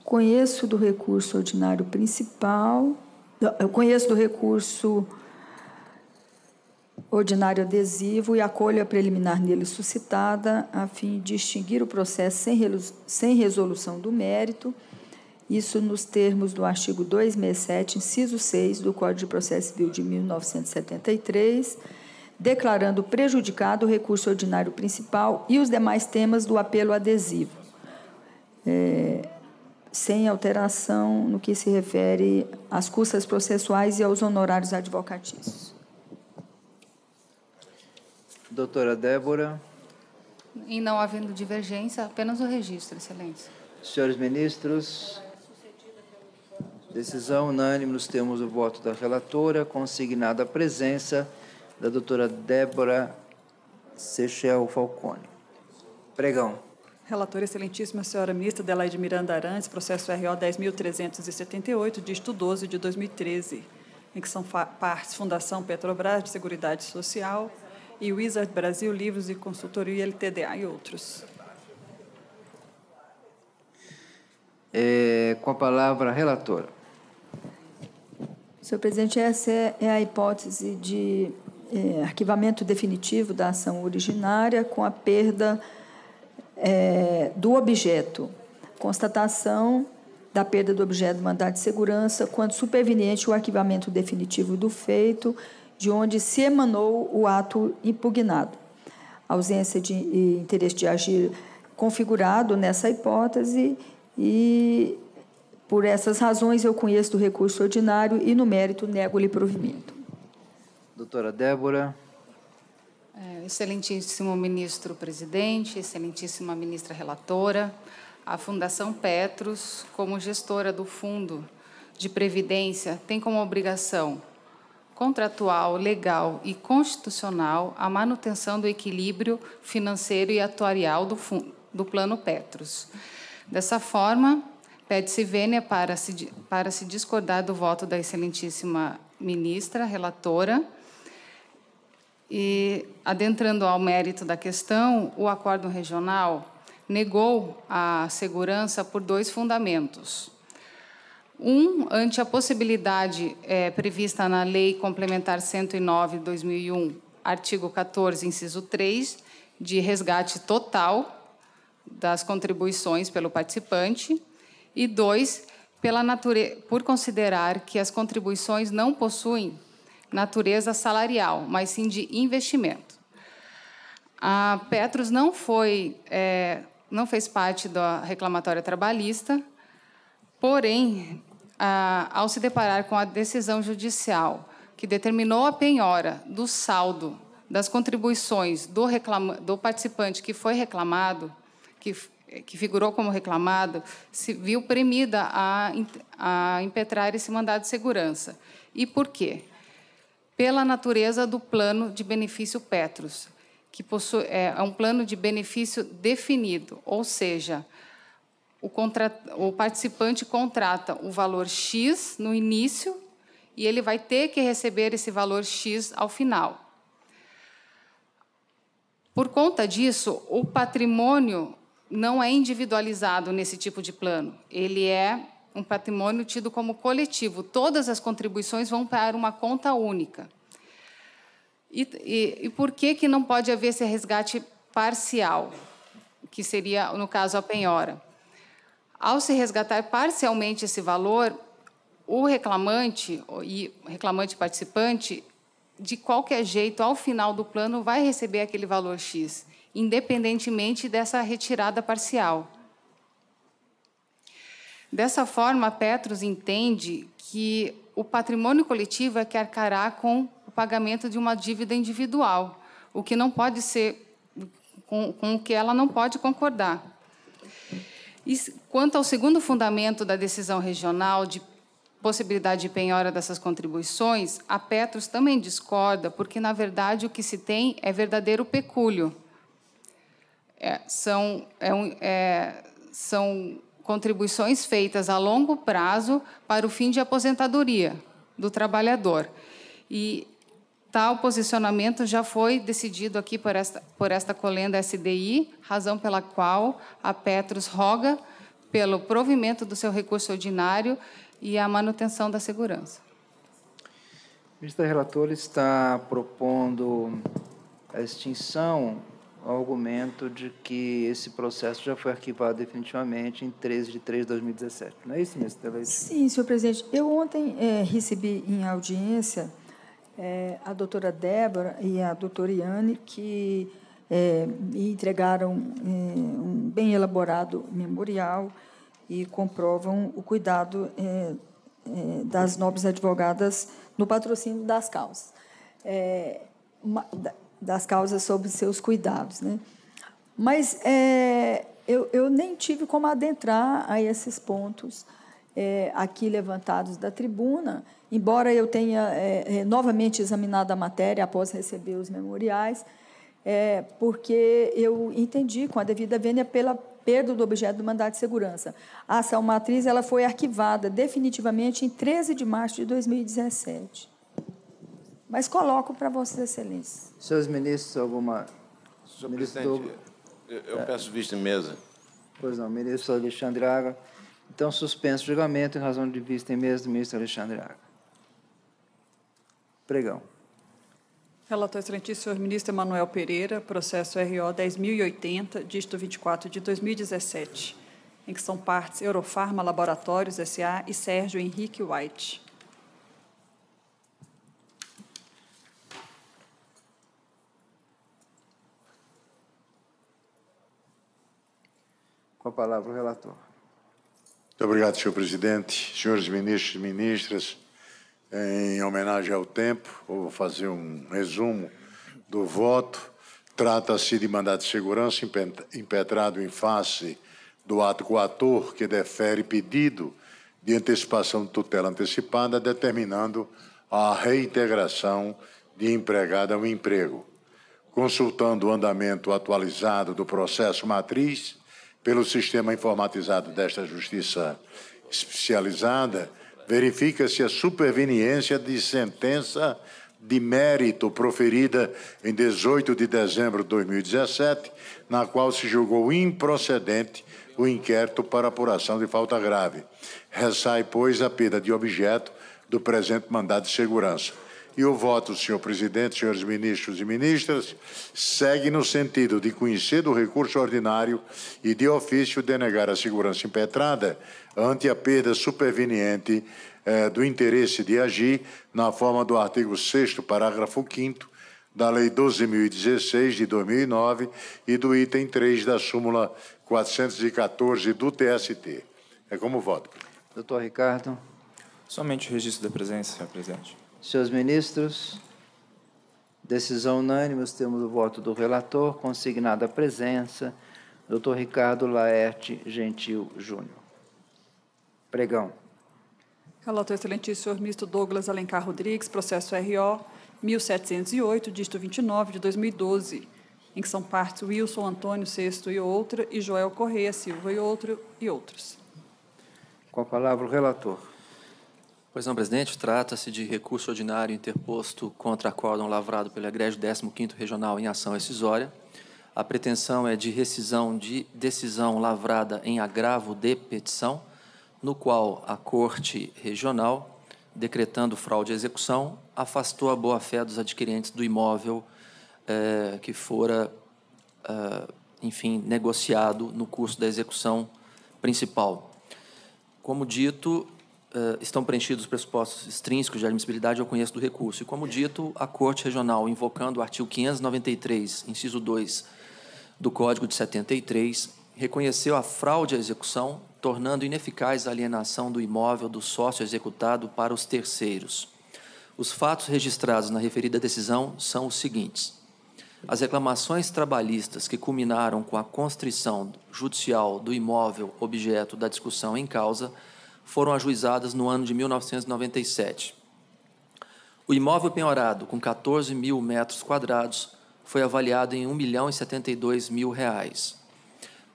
I: conheço do recurso ordinário principal, eu conheço do recurso ordinário adesivo e acolho a preliminar nele suscitada, a fim de extinguir o processo sem resolução do mérito, isso nos termos do artigo 267, inciso 6 do Código de Processo Civil de 1973, declarando prejudicado o recurso ordinário principal e os demais temas do apelo adesivo, sem alteração no que se refere às custas processuais e aos honorários advocatícios.
B: Doutora Débora.
J: Em não havendo divergência, apenas o registro, excelência.
B: Senhores ministros, decisão unânime nos termos do voto da relatora, consignada a presença da doutora Débora Sechel Falcone. Pregão.
C: Relatora excelentíssima senhora ministra Adelaide Miranda Arantes, processo RO 10.378, dígito 12 de 2013, em que são partes Fundação Petrobras de Seguridade Social e Wizard Brasil Livros e Consultoria LTDA e outros.
B: Com a palavra, a relatora.
I: Senhor presidente, essa é a hipótese de arquivamento definitivo da ação originária com a perda do objeto. Constatação da perda do objeto do mandado de segurança quando superveniente o arquivamento definitivo do feito de onde se emanou o ato impugnado. Ausência de interesse de agir configurado nessa hipótese e, por essas razões, eu conheço do recurso ordinário e, no mérito, nego-lhe provimento.
B: Doutora Débora.
J: Excelentíssimo ministro presidente, excelentíssima ministra relatora, a Fundação Petros, como gestora do Fundo de Previdência, tem como obrigação contratual, legal e constitucional a manutenção do equilíbrio financeiro e atuarial do Plano Petros. Dessa forma, pede-se vênia para se discordar do voto da excelentíssima ministra relatora. E, adentrando ao mérito da questão, o Acórdão Regional negou a segurança por dois fundamentos. Ante a possibilidade prevista na Lei Complementar 109 de 2001, artigo 14, inciso 3, de resgate total das contribuições pelo participante, e 2, por considerar que as contribuições não possuem natureza salarial, mas sim de investimento. A Petros não fez parte da reclamatória trabalhista, porém, ao se deparar com a decisão judicial que determinou a penhora do saldo das contribuições do participante que foi reclamado, que figurou como reclamado, se viu premida a impetrar esse mandado de segurança. E por quê? Pela natureza do plano de benefício Petros, que é um plano de benefício definido, ou seja, o participante contrata o valor X no início e ele vai ter que receber esse valor X ao final. Por conta disso, o patrimônio não é individualizado nesse tipo de plano. Ele é um patrimônio tido como coletivo. Todas as contribuições vão para uma conta única. E por que não pode haver esse resgate parcial, que seria, no caso, a penhora? Ao se resgatar parcialmente esse valor, o reclamante e reclamante participante, de qualquer jeito, ao final do plano, vai receber aquele valor X, independentemente dessa retirada parcial. Dessa forma, a Petros entende que o patrimônio coletivo é que arcará com o pagamento de uma dívida individual, o que não pode ser, com o que ela não pode concordar. E quanto ao segundo fundamento da decisão regional de possibilidade de penhora dessas contribuições, a Petros também discorda, porque, na verdade, o que se tem é verdadeiro pecúlio. São contribuições feitas a longo prazo para o fim de aposentadoria do trabalhador. E tal posicionamento já foi decidido aqui por esta colenda SDI, razão pela qual a Petros roga pelo provimento do seu recurso ordinário e a manutenção da segurança.
B: O ministro relator está propondo a extinção ao argumento de que esse processo já foi arquivado definitivamente em 13 de 3 de 2017. Não é isso, ministro Leite?
I: Sim, senhor presidente. Eu ontem recebi em audiência a doutora Débora e a doutora Iane, que me entregaram um bem elaborado memorial e comprovam o cuidado das nobres advogadas no patrocínio das causas. Das causas sob seus cuidados, né? Mas eu nem tive como adentrar a esses pontos aqui levantados da tribuna, embora eu tenha novamente examinado a matéria após receber os memoriais, porque eu entendi, com a devida vênia, pela perda do objeto do mandado de segurança. A ação matriz ela foi arquivada definitivamente em 13 de março de 2017. Mas coloco para Vossas Excelências.
B: Senhores ministros, alguma...
E: Senhor presidente, eu peço vista em mesa.
B: Pois não, ministro Alexandre Agra. Então, suspenso o julgamento em razão de vista em mesa do ministro Alexandre Agra. Pregão.
C: Relator excelentíssimo, senhor ministro Emanuel Pereira, processo RO 10.080, dígito 24 de 2017, em que são partes Eurofarma Laboratórios S.A. e Sérgio Henrique White.
B: Com a palavra o relator.
H: Muito obrigado, senhor presidente. Senhores ministros e ministras, em homenagem ao tempo, vou fazer um resumo do voto. Trata-se de mandado de segurança impetrado em face do ato coator que defere pedido de antecipação de tutela antecipada, determinando a reintegração de empregado ao emprego. Consultando o andamento atualizado do processo matriz pelo sistema informatizado desta Justiça Especializada, verifica-se a superveniência de sentença de mérito proferida em 18 de dezembro de 2017, na qual se julgou improcedente o inquérito para apuração de falta grave. Ressai, pois, a perda de objeto do presente mandado de segurança. E o voto, senhor presidente, senhores ministros e ministras, segue no sentido de conhecer do recurso ordinário e de ofício denegar a segurança impetrada ante a perda superveniente do interesse de agir na forma do artigo 6º, parágrafo 5º, da Lei 12.016, de 2009, e do item 3 da súmula 414 do TST. É como voto.
B: Doutor Ricardo.
K: Somente o registro da presença, senhor presidente.
B: Senhores ministros, decisão unânime, temos o voto do relator, consignada a presença, doutor Ricardo Laerte Gentil Júnior. Pregão.
C: Relator excelentíssimo, senhor ministro Douglas Alencar Rodrigues, processo RO 1708, dígito 29, de 2012, em que são partes Wilson Antônio Sexto e outra, e Joel Correia Silva e outro, e outros.
B: Com a palavra o relator.
G: Pois não, presidente, trata-se de recurso ordinário interposto contra acórdão lavrado pelo Egrégio 15º Regional em ação rescisória. A pretensão é de rescisão de decisão lavrada em agravo de petição, no qual a Corte Regional, decretando fraude à execução, afastou a boa-fé dos adquirentes do imóvel que fora, enfim, negociado no curso da execução principal. Como dito, estão preenchidos os pressupostos extrínsecos de admissibilidade ao conheço do recurso. E, como dito, a Corte Regional, invocando o artigo 593, inciso 2 do Código de 73, reconheceu a fraude à execução, tornando ineficaz a alienação do imóvel do sócio executado para os terceiros. Os fatos registrados na referida decisão são os seguintes. As reclamações trabalhistas que culminaram com a constrição judicial do imóvel objeto da discussão em causa foram ajuizadas no ano de 1997. O imóvel penhorado, com 14 mil metros quadrados, foi avaliado em R$ 1.072.000.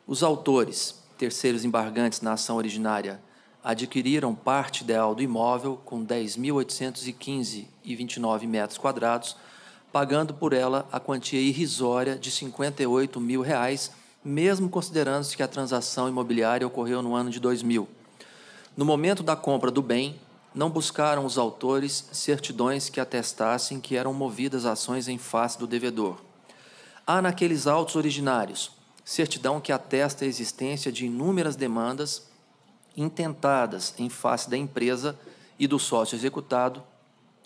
G: Os autores, terceiros embargantes na ação originária, adquiriram parte ideal do imóvel com 10.815,29 metros quadrados, pagando por ela a quantia irrisória de R$ 58.000, mesmo considerando-se que a transação imobiliária ocorreu no ano de 2000. No momento da compra do bem, não buscaram os autores certidões que atestassem que eram movidas ações em face do devedor. Há naqueles autos originários certidão que atesta a existência de inúmeras demandas intentadas em face da empresa e do sócio executado,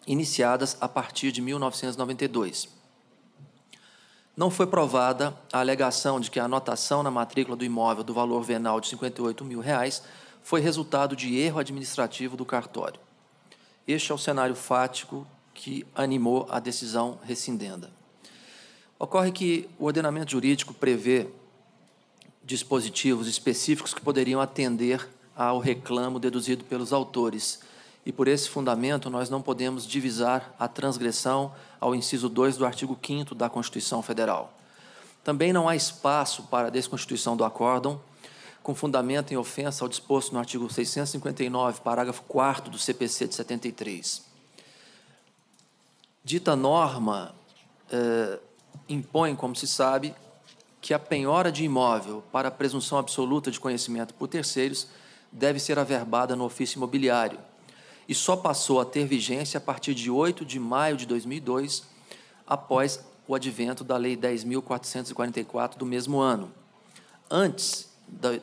G: iniciadas a partir de 1992. Não foi provada a alegação de que a anotação na matrícula do imóvel do valor venal de R$ 58.000 foi resultado de erro administrativo do cartório. Este é o cenário fático que animou a decisão rescindenda. Ocorre que o ordenamento jurídico prevê dispositivos específicos que poderiam atender ao reclamo deduzido pelos autores, e por esse fundamento nós não podemos divisar a transgressão ao inciso 2 do artigo 5º da Constituição Federal. Também não há espaço para a desconstituição do acórdão, com fundamento em ofensa ao disposto no artigo 659, parágrafo 4º do CPC de 73. Dita norma impõe, como se sabe, que a penhora de imóvel para a presunção absoluta de conhecimento por terceiros deve ser averbada no ofício imobiliário, e só passou a ter vigência a partir de 8 de maio de 2002, após o advento da Lei 10.444 do mesmo ano. Antes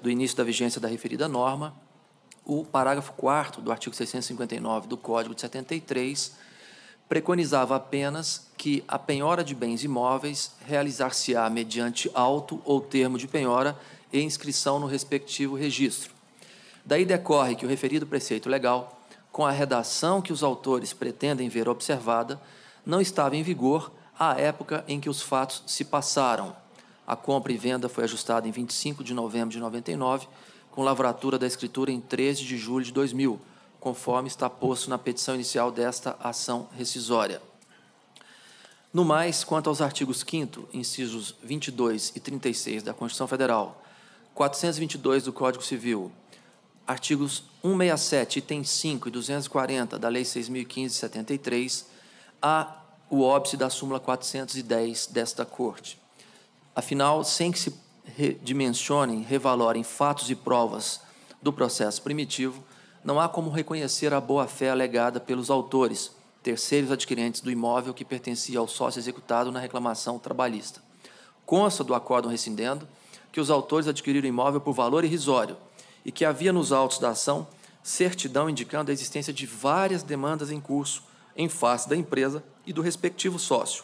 G: do início da vigência da referida norma, o parágrafo 4º do artigo 659 do Código de 73 preconizava apenas que a penhora de bens imóveis realizar-se-á mediante auto ou termo de penhora e inscrição no respectivo registro. Daí decorre que o referido preceito legal, com a redação que os autores pretendem ver observada, não estava em vigor à época em que os fatos se passaram. A compra e venda foi ajustada em 25 de novembro de 99, com lavratura da escritura em 13 de julho de 2000, conforme está posto na petição inicial desta ação rescisória. No mais, quanto aos artigos 5º, incisos 22 e 36 da Constituição Federal, 422 do Código Civil, artigos 167, item 5 e 240 da Lei 6.015 de 73, há o óbice da súmula 410 desta Corte. Afinal, sem que se dimensionem, revalorem fatos e provas do processo primitivo, não há como reconhecer a boa-fé alegada pelos autores, terceiros adquirentes do imóvel que pertencia ao sócio executado na reclamação trabalhista. Consta do acórdão rescindendo que os autores adquiriram o imóvel por valor irrisório e que havia nos autos da ação certidão indicando a existência de várias demandas em curso em face da empresa e do respectivo sócio.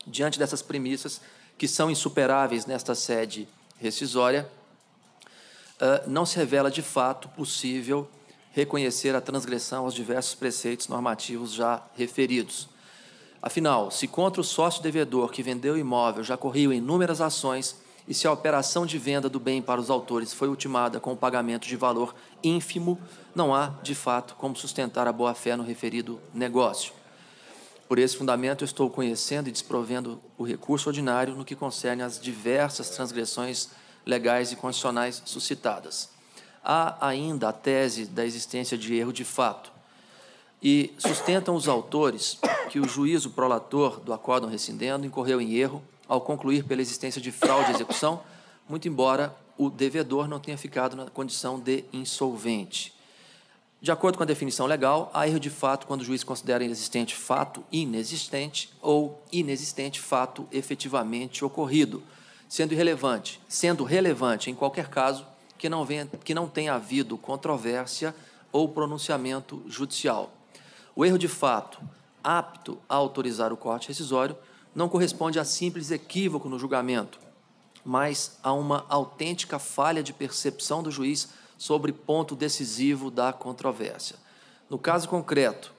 G: Diante dessas premissas, que são insuperáveis nesta sede rescisória, não se revela de fato possível reconhecer a transgressão aos diversos preceitos normativos já referidos. Afinal, se contra o sócio devedor que vendeu o imóvel já corriam inúmeras ações e se a operação de venda do bem para os autores foi ultimada com o pagamento de valor ínfimo, não há, de fato, como sustentar a boa-fé no referido negócio. Por esse fundamento, eu estou conhecendo e desprovendo o recurso ordinário no que concerne às diversas transgressões legais e constitucionais suscitadas. Há ainda a tese da existência de erro de fato, e sustentam os autores que o juízo prolator do acórdão rescindendo incorreu em erro ao concluir pela existência de fraude à execução, muito embora o devedor não tenha ficado na condição de insolvente. De acordo com a definição legal, há erro de fato quando o juiz considera inexistente fato inexistente ou inexistente fato efetivamente ocorrido, sendo relevante em qualquer caso que não tenha havido controvérsia ou pronunciamento judicial. O erro de fato, apto a autorizar o corte rescisório, não corresponde a simples equívoco no julgamento, mas a uma autêntica falha de percepção do juiz sobre ponto decisivo da controvérsia. No caso concreto,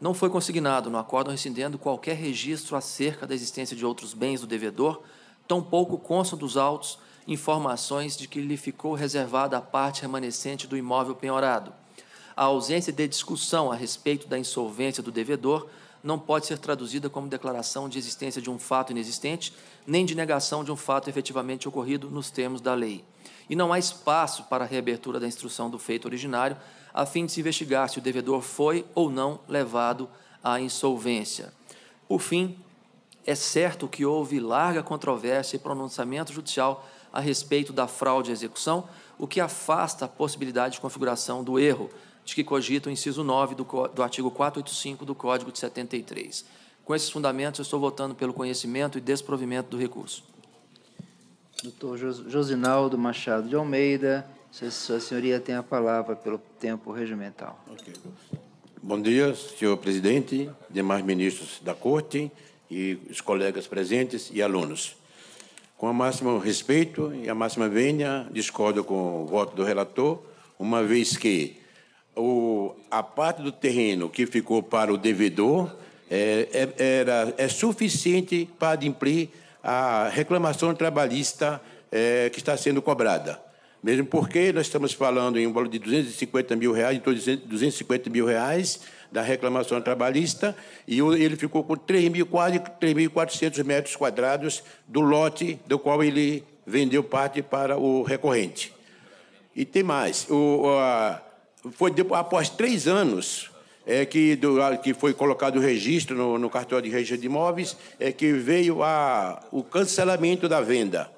G: não foi consignado no acórdão rescindendo qualquer registro acerca da existência de outros bens do devedor, tampouco constam dos autos informações de que lhe ficou reservada a parte remanescente do imóvel penhorado. A ausência de discussão a respeito da insolvência do devedor não pode ser traduzida como declaração de existência de um fato inexistente, nem de negação de um fato efetivamente ocorrido nos termos da lei. E não há espaço para a reabertura da instrução do feito originário, a fim de se investigar se o devedor foi ou não levado à insolvência. Por fim, é certo que houve larga controvérsia e pronunciamento judicial a respeito da fraude à execução, o que afasta a possibilidade de configuração do erro, de que cogita o inciso 9 do artigo 485 do Código de 73. Com esses fundamentos, eu estou votando pelo conhecimento e desprovimento do recurso.
B: Doutor Josinaldo Machado de Almeida, sua senhoria tem a palavra pelo tempo regimental.
L: Okay. Bom dia, senhor presidente, demais ministros da Corte e os colegas presentes e alunos. Com o máximo respeito e a máxima vênia, discordo com o voto do relator, uma vez que a parte do terreno que ficou para o devedor é suficiente para adimplir a reclamação trabalhista que está sendo cobrada. Mesmo porque nós estamos falando em um valor de R$250 mil, então R$250 mil da reclamação trabalhista, e ele ficou com quase 3.400 metros quadrados do lote do qual ele vendeu parte para o recorrente. E tem mais, foi após 3 anos que foi colocado o registro no cartório de registro de imóveis, que veio o cancelamento da venda,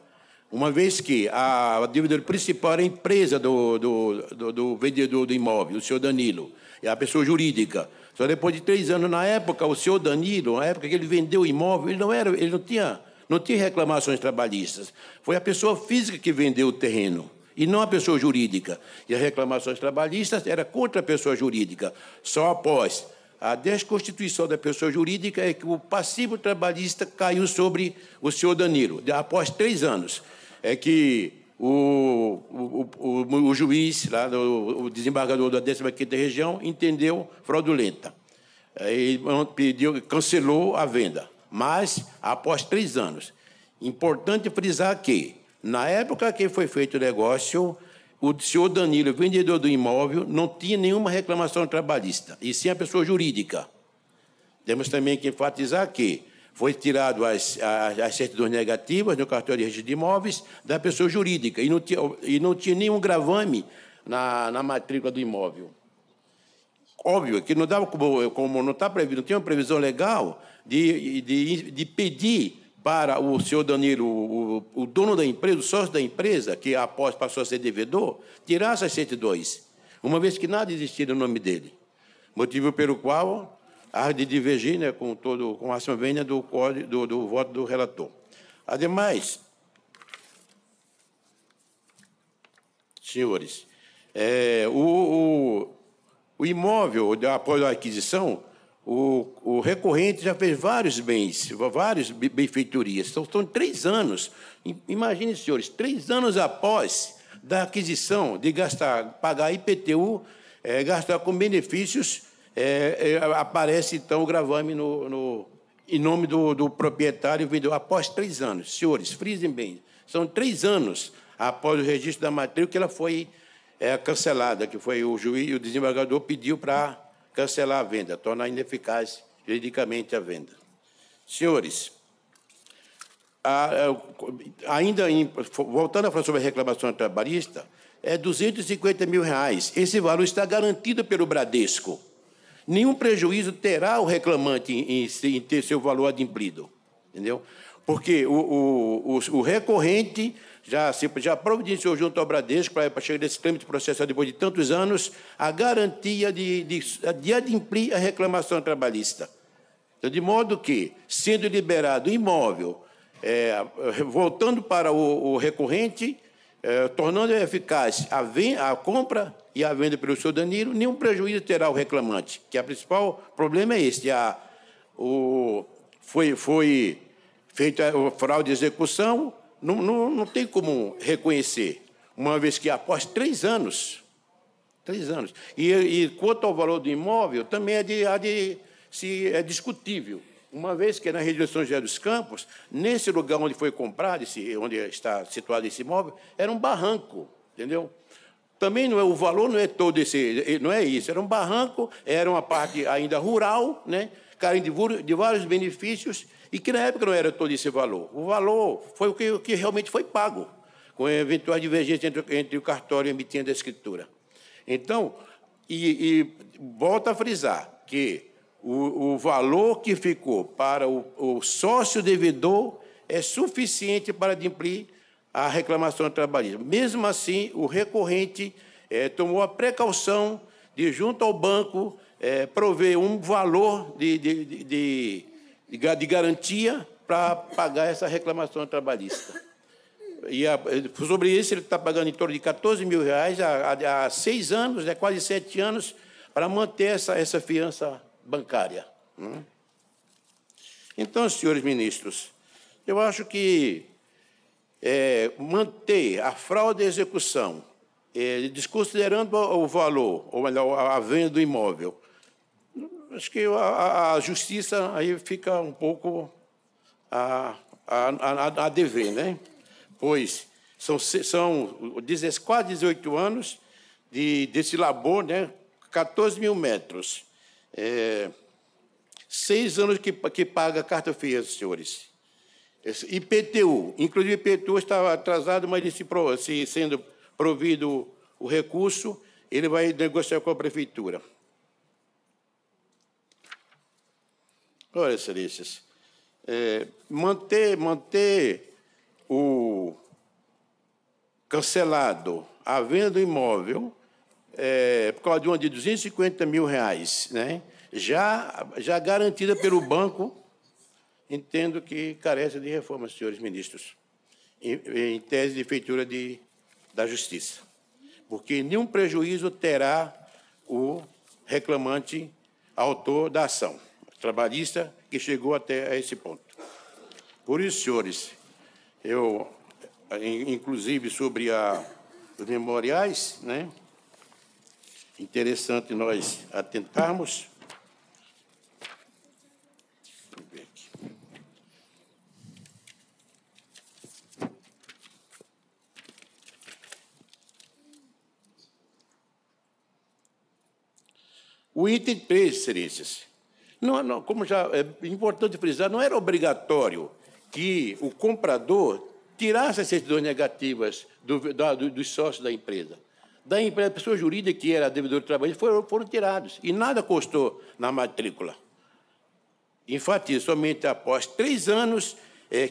L: uma vez que a dívida principal era a empresa do vendedor do imóvel, o senhor Danilo, é a pessoa jurídica. Só depois de 3 anos, na época, o senhor Danilo, na época que ele vendeu o imóvel, ele não tinha reclamações trabalhistas. Foi a pessoa física que vendeu o terreno, e não a pessoa jurídica. E as reclamações trabalhistas eram contra a pessoa jurídica. Só após a desconstituição da pessoa jurídica é que o passivo trabalhista caiu sobre o senhor Danilo. Após 3 anos, é que o juiz, lá, o desembargador da 15ª região, entendeu fraudulenta. Ele cancelou a venda. Mas, após 3 anos, importante frisar que, na época que foi feito o negócio, o senhor Danilo, vendedor do imóvel, não tinha nenhuma reclamação trabalhista, e sim a pessoa jurídica. Temos também que enfatizar que foi tirado as certidões negativas no cartório de registro de imóveis da pessoa jurídica, e não tinha nenhum gravame na matrícula do imóvel. Óbvio que não dava como não está previsto, não tinha uma previsão legal de pedir para o senhor Danilo, o dono da empresa, o sócio da empresa, que após passou a ser devedor, tirar essas certidões, uma vez que nada existia no nome dele. Motivo pelo qual há de divergir, né, com a máxima vênia do voto do relator. Ademais, senhores, o imóvel, após a aquisição, o recorrente já fez várias benfeitorias. Então, são 3 anos. Imaginem, senhores, 3 anos após da aquisição, de pagar IPTU, gastar com benefícios, aparece, então, o gravame em nome do proprietário vendedor após 3 anos. Senhores, frisem bem, são 3 anos após o registro da matrícula que ela foi cancelada, que foi o juiz e o desembargador pediu para cancelar a venda, tornar ineficaz juridicamente a venda. Senhores, voltando a falar sobre a reclamação trabalhista, é R$250 mil. Esse valor está garantido pelo Bradesco. Nenhum prejuízo terá o reclamante em ter seu valor adimplido, entendeu? Porque o recorrente já providenciou junto ao Bradesco, para chegar nesse trâmite processual depois de tantos anos, a garantia de adimplir a reclamação trabalhista. Então, de modo que, sendo liberado o imóvel, voltando para o recorrente, tornando eficaz a compra e a venda pelo senhor Danilo, nenhum prejuízo terá o reclamante, que o principal problema é esse. Foi feita a fraude de execução, não tem como reconhecer, uma vez que após 3 anos, 3 anos. E quanto ao valor do imóvel, também é discutível, uma vez que na região de São José dos Campos, nesse lugar onde foi comprado, onde está situado esse imóvel, era um barranco, entendeu? Também o valor não é todo não é isso, era um barranco, era uma parte ainda rural, né, carente de vários benefícios, e que na época não era todo esse valor. O valor foi o que realmente foi pago, com eventuais divergências entre o cartório emitindo a escritura. Então, volto a frisar que o valor que ficou para o sócio devedor é suficiente para adimplir a reclamação trabalhista. Mesmo assim, o recorrente tomou a precaução de, junto ao banco, prover um valor de garantia para pagar essa reclamação trabalhista. E sobre isso, ele está pagando em torno de R$14 mil há 6 anos, quase 7 anos, para manter essa fiança bancária. Então, senhores ministros, eu acho que manter a fraude de execução, desconsiderando o valor, ou melhor, a venda do imóvel, acho que a justiça aí fica um pouco a dever, né? Pois são quase 18 anos desse labor, né? 14 mil metros. 6 anos que paga a carta fiel, senhores. IPTU, inclusive IPTU estava atrasado, mas ele sendo provido o recurso, ele vai negociar com a prefeitura. Olha, excelências, manter o cancelado a venda do imóvel por causa de uma de R$250 mil, né? já garantida pelo banco, entendo que carece de reforma, senhores ministros, em tese de feitura da Justiça, porque nenhum prejuízo terá o reclamante autor da ação trabalhista que chegou até esse ponto. Por isso, senhores, eu, inclusive sobre os memoriais, né, interessante nós atentarmos. Deixa eu ver aqui. O item 3, excelências. Não, como já é importante frisar, não era obrigatório que o comprador tirasse as certidões negativas dos sócios da empresa. Da empresa, a pessoa jurídica que era devedor de trabalho foram tirados, e nada constou na matrícula. Enfatizo, somente após 3 anos,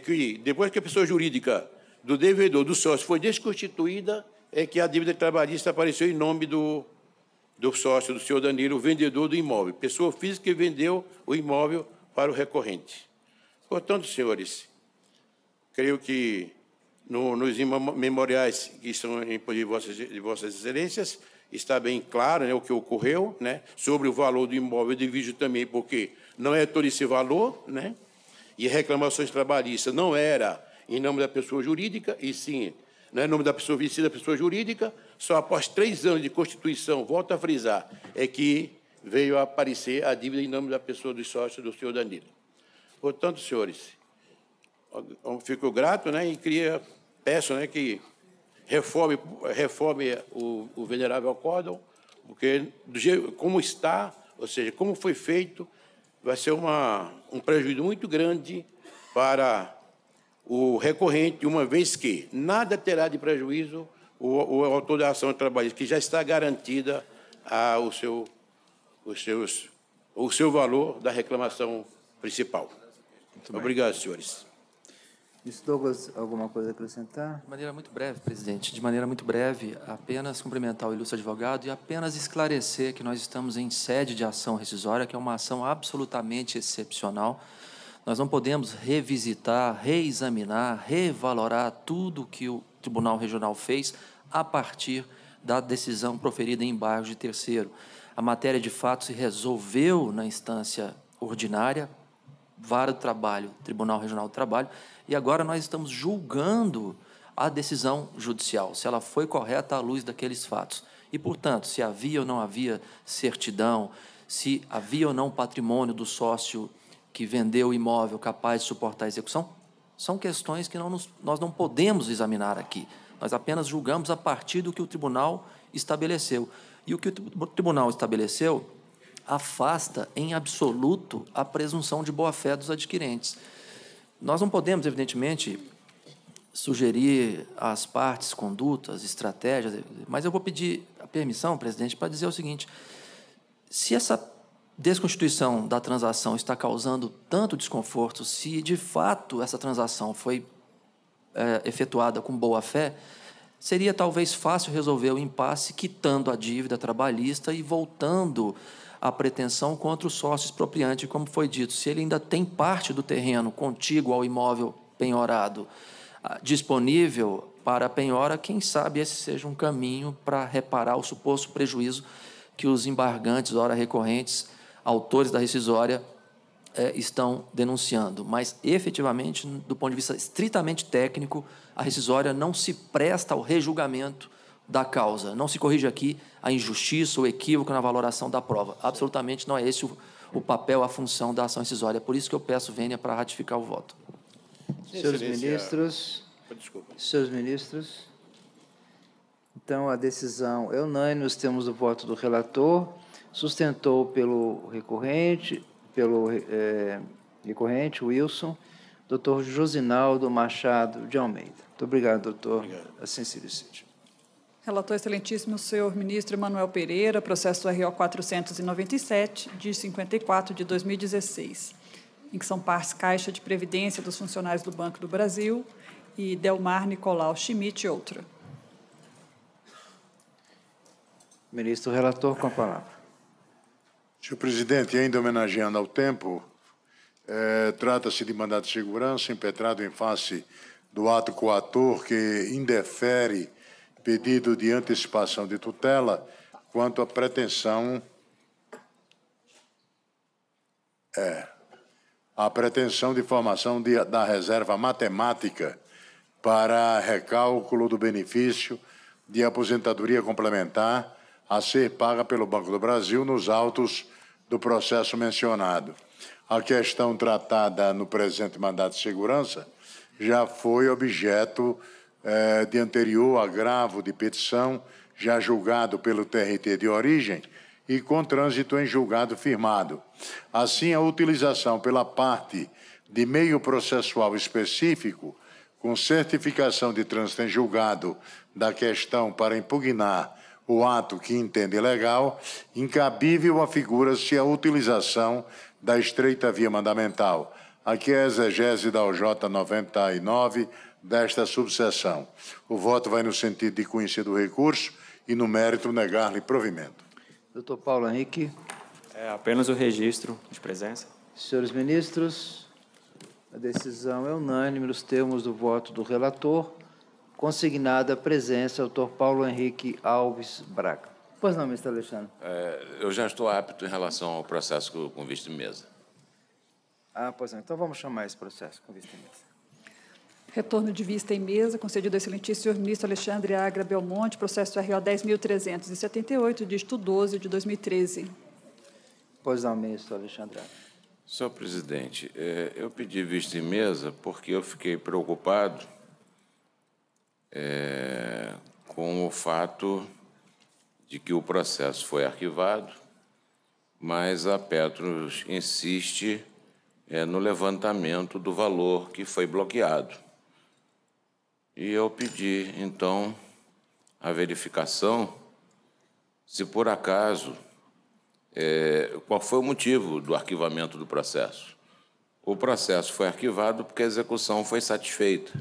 L: que depois que a pessoa jurídica do devedor, do sócio, foi desconstituída, que a dívida trabalhista apareceu em nome do sócio, do senhor Danilo, o vendedor do imóvel, pessoa física que vendeu o imóvel para o recorrente. Portanto, senhores, creio que nos memoriais que estão em poder de vossas excelências está bem claro, né, o que ocorreu, né, sobre o valor do imóvel, eu divido também, porque não é todo esse valor, né, e reclamações trabalhistas não era em nome da pessoa jurídica, e sim, não é em nome da pessoa física, da pessoa jurídica, Só após 3 anos de Constituição, volto a frisar, é que veio a aparecer a dívida em nome da pessoa dos sócios do senhor Danilo. Portanto, senhores, eu fico grato, né, e peço, né, que reforme o venerável acórdão, porque do jeito como está, ou seja, como foi feito, vai ser um prejuízo muito grande para o recorrente, uma vez que nada terá de prejuízo o autor da ação trabalhista, que já está garantida o seu valor da reclamação principal. Obrigado, senhores.
B: Ministro Douglas, alguma coisa a acrescentar?
G: De maneira muito breve, presidente. De maneira muito breve, apenas cumprimentar o ilustre advogado e apenas esclarecer que nós estamos em sede de ação rescisória, que é uma ação absolutamente excepcional. Nós não podemos revisitar, reexaminar, revalorar tudo que o Tribunal Regional fez a partir da decisão proferida em embargo de terceiro. A matéria, de fato, se resolveu na instância ordinária, Vara do Trabalho, Tribunal Regional do Trabalho, e agora nós estamos julgando a decisão judicial, se ela foi correta à luz daqueles fatos. E, portanto, se havia ou não havia certidão, se havia ou não patrimônio do sócio que vendeu o imóvel capaz de suportar a execução, são questões que nós não podemos examinar aqui. Nós apenas julgamos a partir do que o tribunal estabeleceu. E o que o tribunal estabeleceu afasta em absoluto a presunção de boa-fé dos adquirentes. Nós não podemos, evidentemente, sugerir às partes condutas, estratégias, mas eu vou pedir a permissão, presidente, para dizer o seguinte: se essa desconstituição da transação está causando tanto desconforto, se de fato essa transação foi efetuada com boa-fé, seria talvez fácil resolver o impasse quitando a dívida trabalhista e voltando a pretensão contra o sócio expropriante, como foi dito. Se ele ainda tem parte do terreno contíguo ao imóvel penhorado disponível para a penhora, quem sabe esse seja um caminho para reparar o suposto prejuízo que os embargantes, ora recorrentes, autores da rescisória, estão denunciando. Mas, efetivamente, do ponto de vista estritamente técnico, a rescisória não se presta ao rejulgamento da causa. Não se corrige aqui a injustiça ou equívoco na valoração da prova. Absolutamente não é esse o papel, a função da ação rescisória. Por isso que eu peço vênia para ratificar o voto.
B: Senhores ministros.
L: Desculpa.
B: Senhores ministros. Então, a decisão é unânime. Nós temos o voto do relator, sustentou pelo recorrente, Wilson, doutor Josinaldo Machado de Almeida. Muito obrigado, doutor. Assim se decide.
C: Relator excelentíssimo, senhor ministro Emanuel Pereira, processo RO 497, de 54 de 2016, em que são partes Caixa de Previdência dos funcionários do Banco do Brasil e Delmar Nicolau Schmidt e outra.
B: Ministro relator, com a palavra.
H: Senhor presidente, ainda homenageando ao tempo, trata-se de mandado de segurança impetrado em face do ato coator que indefere pedido de antecipação de tutela quanto à pretensão de formação da reserva matemática para recálculo do benefício de aposentadoria complementar a ser paga pelo Banco do Brasil nos autos do processo mencionado. A questão tratada no presente mandado de segurança já foi objeto de anterior agravo de petição, já julgado pelo TRT de origem e com trânsito em julgado firmado. Assim, a utilização pela parte de meio processual específico, com certificação de trânsito em julgado da questão para impugnar o ato que entende legal, incabível afigura-se a utilização da estreita via mandamental. Aqui é a exegese da OJ 99 desta subseção. O voto vai no sentido de conhecer do recurso e, no mérito, negar-lhe provimento.
B: Doutor Paulo Henrique.
K: Apenas o registro de presença.
B: Senhores ministros, a decisão é unânime nos termos do voto do relator, consignada a presença do doutor Paulo Henrique Alves Braga. Pois não, ministro Alexandre?
E: Eu já estou apto em relação ao processo com vista em mesa.
B: Pois não. Então vamos chamar esse processo com vista em mesa.
C: Retorno de vista em mesa, concedido ao excelentíssimo senhor ministro Alexandre Agra Belmonte, processo RO 10.378, dígito 12, de 2013.
B: Pois não, ministro Alexandre Agra.
E: Senhor presidente, eu pedi vista em mesa porque eu fiquei preocupado com o fato de que o processo foi arquivado, mas a Petros insiste no levantamento do valor que foi bloqueado. E eu pedi, então, a verificação se, por acaso, qual foi o motivo do arquivamento do processo. O processo foi arquivado porque a execução foi satisfeita,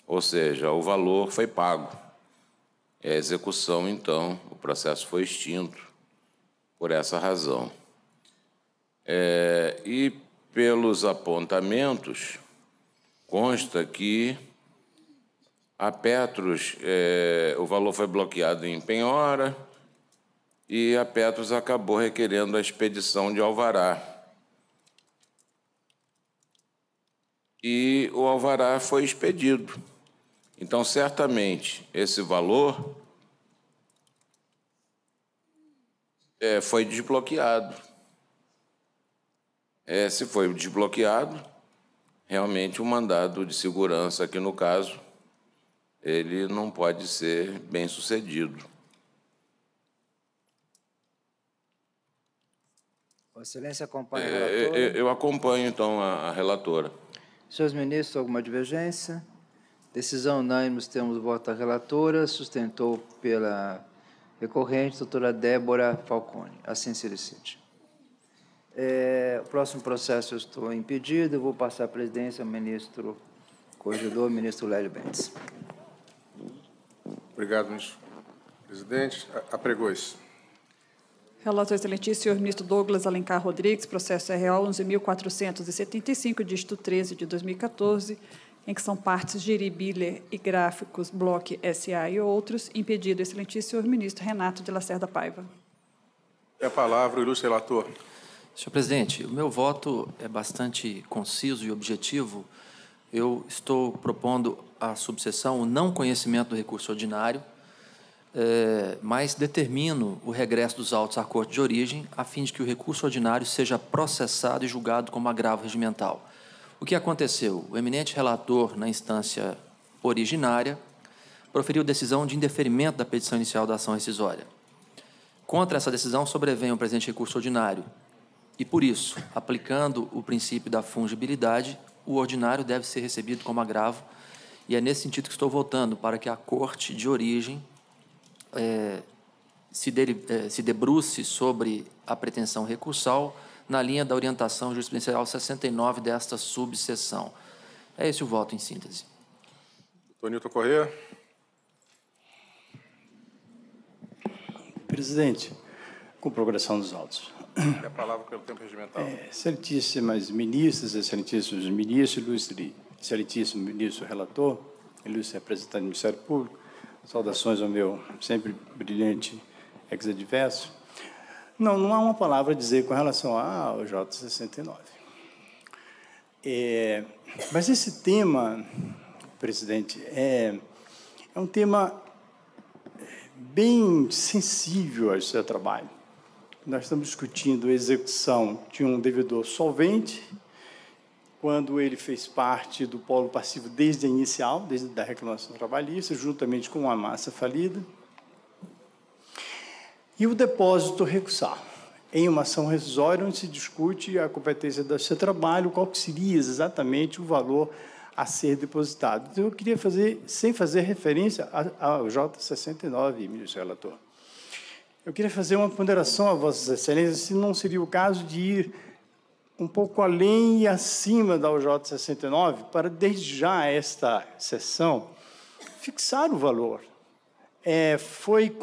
E: ou seja, o valor foi pago. A execução, então, o processo foi extinto por essa razão. E, pelos apontamentos, consta que a Petros, o valor foi bloqueado em penhora e a Petros acabou requerendo a expedição de alvará. E o alvará foi expedido. Então, certamente, esse valor foi desbloqueado. Se foi desbloqueado, realmente o mandado de segurança, aqui no caso, ele não pode ser bem-sucedido.
B: Vossa Excelência acompanha a relatora?
E: Eu acompanho, então, a relatora.
B: Senhores ministros, alguma divergência? Decisão unânime, temos o voto da relatora, sustentou pela recorrente, doutora Débora Falcone. Assim se decide. O próximo processo eu estou impedido, eu vou passar a presidência ao ministro corregedor, ministro Lélio Bentes.
F: Obrigado, ministro presidente. Apregou-se.
C: Relator excelentíssimo, senhor ministro Douglas Alencar Rodrigues, processo RO 11.475, dígito 13, de 2014, em que são partes Giri, Biller e Gráficos, Bloch, SA e outros, impedido, excelentíssimo senhor ministro Renato de Lacerda Paiva.
F: É a palavra o ilustre relator.
G: Senhor presidente, o meu voto é bastante conciso e objetivo. Eu estou propondo a subseção o não conhecimento do recurso ordinário, mas determino o regresso dos autos à Corte de origem, a fim de que o recurso ordinário seja processado e julgado como agravo regimental. O que aconteceu? O eminente relator, na instância originária, proferiu decisão de indeferimento da petição inicial da ação rescisória. Contra essa decisão sobrevém o presente recurso ordinário e, por isso, aplicando o princípio da fungibilidade, o ordinário deve ser recebido como agravo e é nesse sentido que estou votando para que a Corte de origem se debruce sobre a pretensão recursal na linha da orientação jurisprudencial 69 desta subseção. É esse o voto em síntese.
F: Doutor Nilton Corrêa.
M: Presidente, com progressão dos autos.
F: É a palavra pelo tempo regimental.
M: Excelentíssimas ministras, excelentíssimos ministros, excelentíssimo ministro relator, ilustre representante do Ministério Público, saudações ao meu sempre brilhante ex-adverso. Não há uma palavra a dizer com relação ao J69. Mas esse tema, presidente, é um tema bem sensível ao seu trabalho. Nós estamos discutindo a execução de um devedor solvente, quando ele fez parte do polo passivo desde a inicial, desde a reclamação trabalhista, juntamente com a massa falida, e o depósito recursal, em uma ação rescisória, onde se discute a competência do seu trabalho, qual que seria exatamente o valor a ser depositado. Então, eu queria fazer, sem fazer referência ao J69, ministro relator, eu queria fazer uma ponderação a Vossas Excelências, se não seria o caso de ir um pouco além e acima da UJ69, para, desde já, esta sessão, fixar o valor. Foi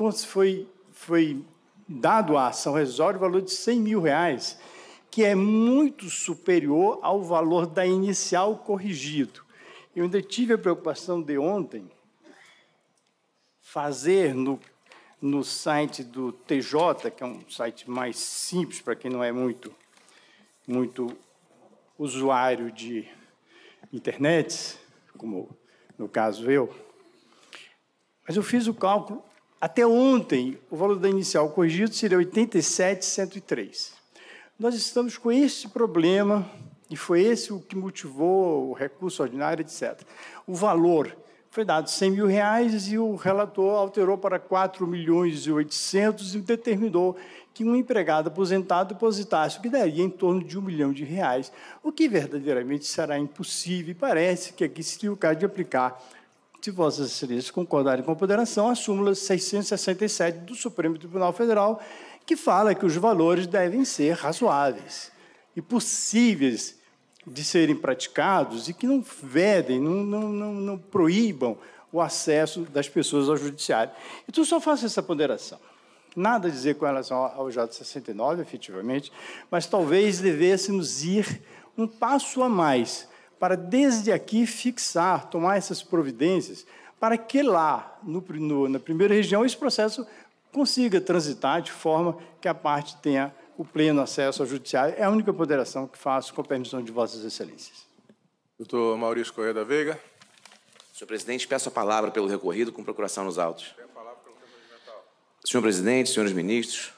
M: dado à ação rescisória o valor de R$100 mil, que é muito superior ao valor da inicial corrigido. Eu ainda tive a preocupação de ontem fazer no site do TJ, que é um site mais simples para quem não é muito usuário de internet, como no caso eu, mas eu fiz o cálculo, até ontem, o valor da inicial corrigido seria 87.103. Nós estamos com esse problema, e foi esse o que motivou o recurso ordinário, etc. O valor foi dado R$100.000 e o relator alterou para 4.800.000 e determinou que um empregado aposentado depositasse o que daria em torno de R$1 milhão, o que verdadeiramente será impossível, e parece que aqui seria o caso de aplicar, se Vossas Excelências concordarem com a ponderação, a súmula 667 do Supremo Tribunal Federal, que fala que os valores devem ser razoáveis e possíveis de serem praticados e que não vedem, não proíbam o acesso das pessoas ao judiciário. Então, só faço essa ponderação. Nada a dizer com relação ao J69, efetivamente, mas talvez devêssemos ir um passo a mais para, desde aqui, fixar, tomar essas providências, para que lá, na primeira região, esse processo consiga transitar de forma que a parte tenha o pleno acesso ao judiciário. É a única ponderação que faço, com a permissão de Vossas Excelências.
F: Doutor Maurício Corrêa da Veiga.
N: Senhor presidente, peço a palavra pelo recorrido com procuração nos autos. Senhor presidente, senhores ministros,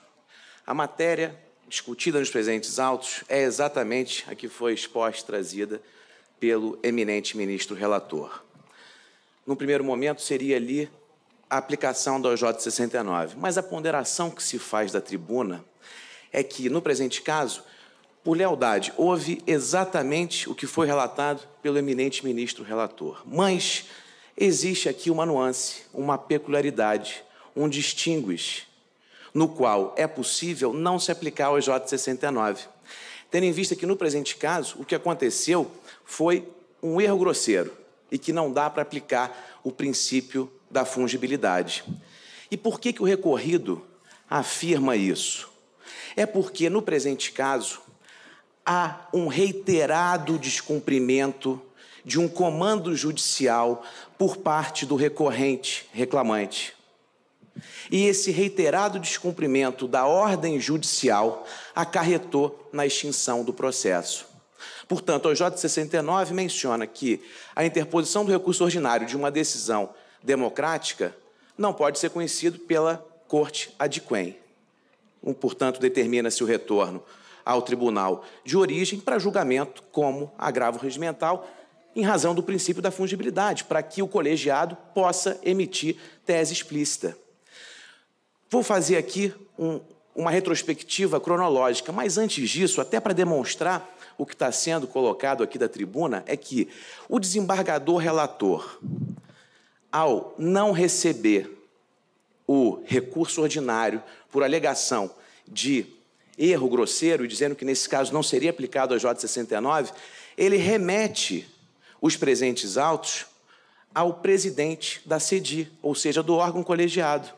N: a matéria discutida nos presentes autos é exatamente a que foi exposta e trazida pelo eminente ministro relator. No primeiro momento, seria ali a aplicação do OJ 69, mas a ponderação que se faz da tribuna é que, no presente caso, por lealdade, houve exatamente o que foi relatado pelo eminente ministro relator. Mas existe aqui uma nuance, uma peculiaridade, um distinguish, no qual é possível não se aplicar o OJ 69. Tendo em vista que, no presente caso, o que aconteceu foi um erro grosseiro e que não dá para aplicar o princípio da fungibilidade. E por que o recorrido afirma isso? É porque, no presente caso, há um reiterado descumprimento de um comando judicial por parte do recorrente reclamante. E esse reiterado descumprimento da ordem judicial acarretou na extinção do processo. Portanto, o OJ 69 menciona que a interposição do recurso ordinário de uma decisão democrática não pode ser conhecido pela Corte adquem. Portanto, determina-se o retorno ao tribunal de origem para julgamento como agravo regimental em razão do princípio da fungibilidade, para que o colegiado possa emitir tese explícita. Vou fazer aqui uma retrospectiva cronológica, mas antes disso, até para demonstrar o que está sendo colocado aqui da tribuna, é que o desembargador relator, ao não receber o recurso ordinário por alegação de erro grosseiro, e dizendo que, nesse caso, não seria aplicado a J69, ele remete os presentes autos ao presidente da CEDI, ou seja, do órgão colegiado.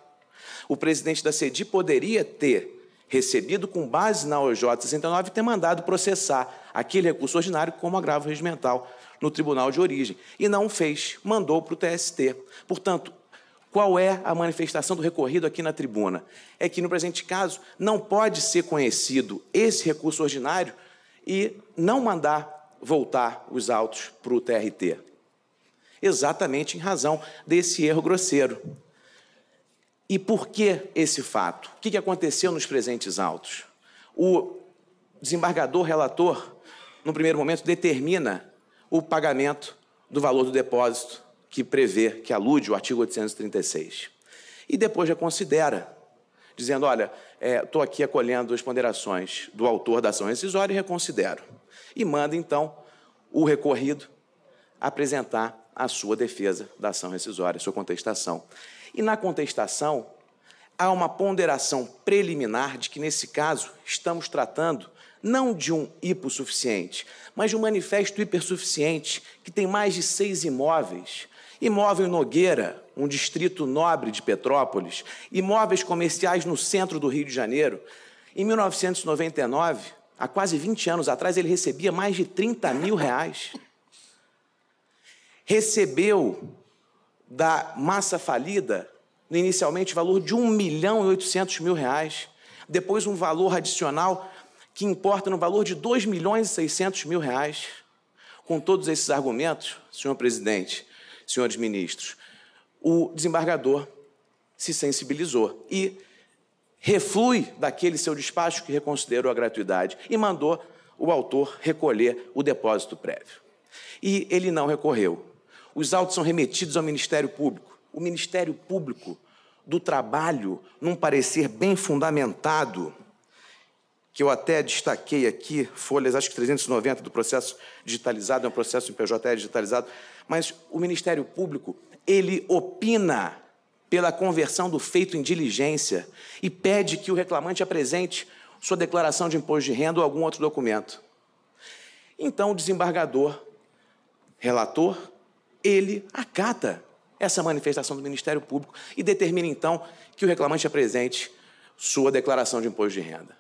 N: O presidente da CEDI poderia ter recebido, com base na OJ 69, e ter mandado processar aquele recurso ordinário como agravo regimental no tribunal de origem. E não fez, mandou para o TST. Portanto, qual é a manifestação do recorrido aqui na tribuna? É que, no presente caso, não pode ser conhecido esse recurso ordinário e não mandar voltar os autos para o TRT. Exatamente em razão desse erro grosseiro. E por que esse fato? O que aconteceu nos presentes autos? O desembargador relator, no primeiro momento, determina o pagamento do valor do depósito que prevê, que alude o artigo 836. E depois já considera, dizendo, olha, estou aqui acolhendo as ponderações do autor da ação rescisória e reconsidero. E manda, então, o recorrido apresentar a sua defesa da ação rescisória, a sua contestação. E na contestação, há uma ponderação preliminar de que, nesse caso, estamos tratando não de um hipossuficiente, mas de um manifesto hipersuficiente que tem mais de 6 imóveis. Imóvel em Nogueira, um distrito nobre de Petrópolis, imóveis comerciais no centro do Rio de Janeiro. Em 1999, há quase 20 anos atrás, ele recebia mais de R$30 mil. Recebeu da massa falida, inicialmente, valor de R$1.800.000, depois um valor adicional que importa no valor de R$2.600.000, com todos esses argumentos, senhor presidente, senhores ministros, o desembargador se sensibilizou e reflui daquele seu despacho que reconsiderou a gratuidade e mandou o autor recolher o depósito prévio. E ele não recorreu. Os autos são remetidos ao Ministério Público. O Ministério Público do Trabalho, num parecer bem fundamentado, que eu até destaquei aqui, folhas, acho que 390 do processo digitalizado, é um processo em PJE digitalizado, mas o Ministério Público, ele opina pela conversão do feito em diligência e pede que o reclamante apresente sua declaração de imposto de renda ou algum outro documento. Então, o desembargador, relator, ele acata essa manifestação do Ministério Público e determina, então, que o reclamante apresente sua declaração de imposto de renda.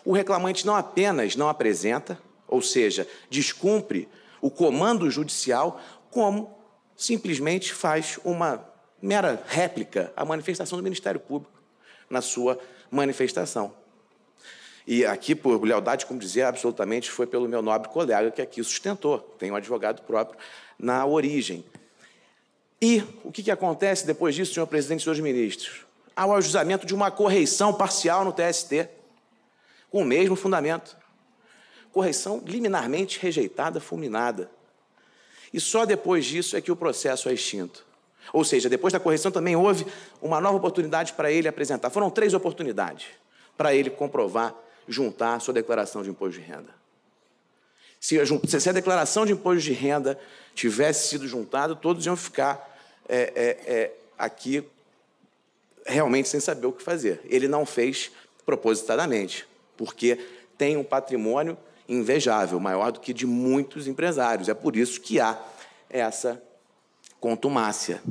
N: O reclamante não apenas não apresenta, ou seja, descumpre o comando judicial, como simplesmente faz uma mera réplica à manifestação do Ministério Público na sua manifestação. E aqui, por lealdade, como dizia, absolutamente foi pelo meu nobre colega que aqui sustentou. Tem um advogado próprio na origem. E o que acontece depois disso, senhor presidente e senhores ministros? Há o ajustamento de uma correição parcial no TST, com o mesmo fundamento. Correição liminarmente rejeitada, fulminada. E só depois disso é que o processo é extinto. Ou seja, depois da correção também houve uma nova oportunidade para ele apresentar. Foram 3 oportunidades para ele comprovar, juntar a sua declaração de imposto de renda. Se a declaração de imposto de renda tivesse sido juntada, todos iam ficar aqui realmente sem saber o que fazer. Ele não fez propositadamente, porque tem um patrimônio invejável, maior do que de muitos empresários. É por isso que há essa contumácia.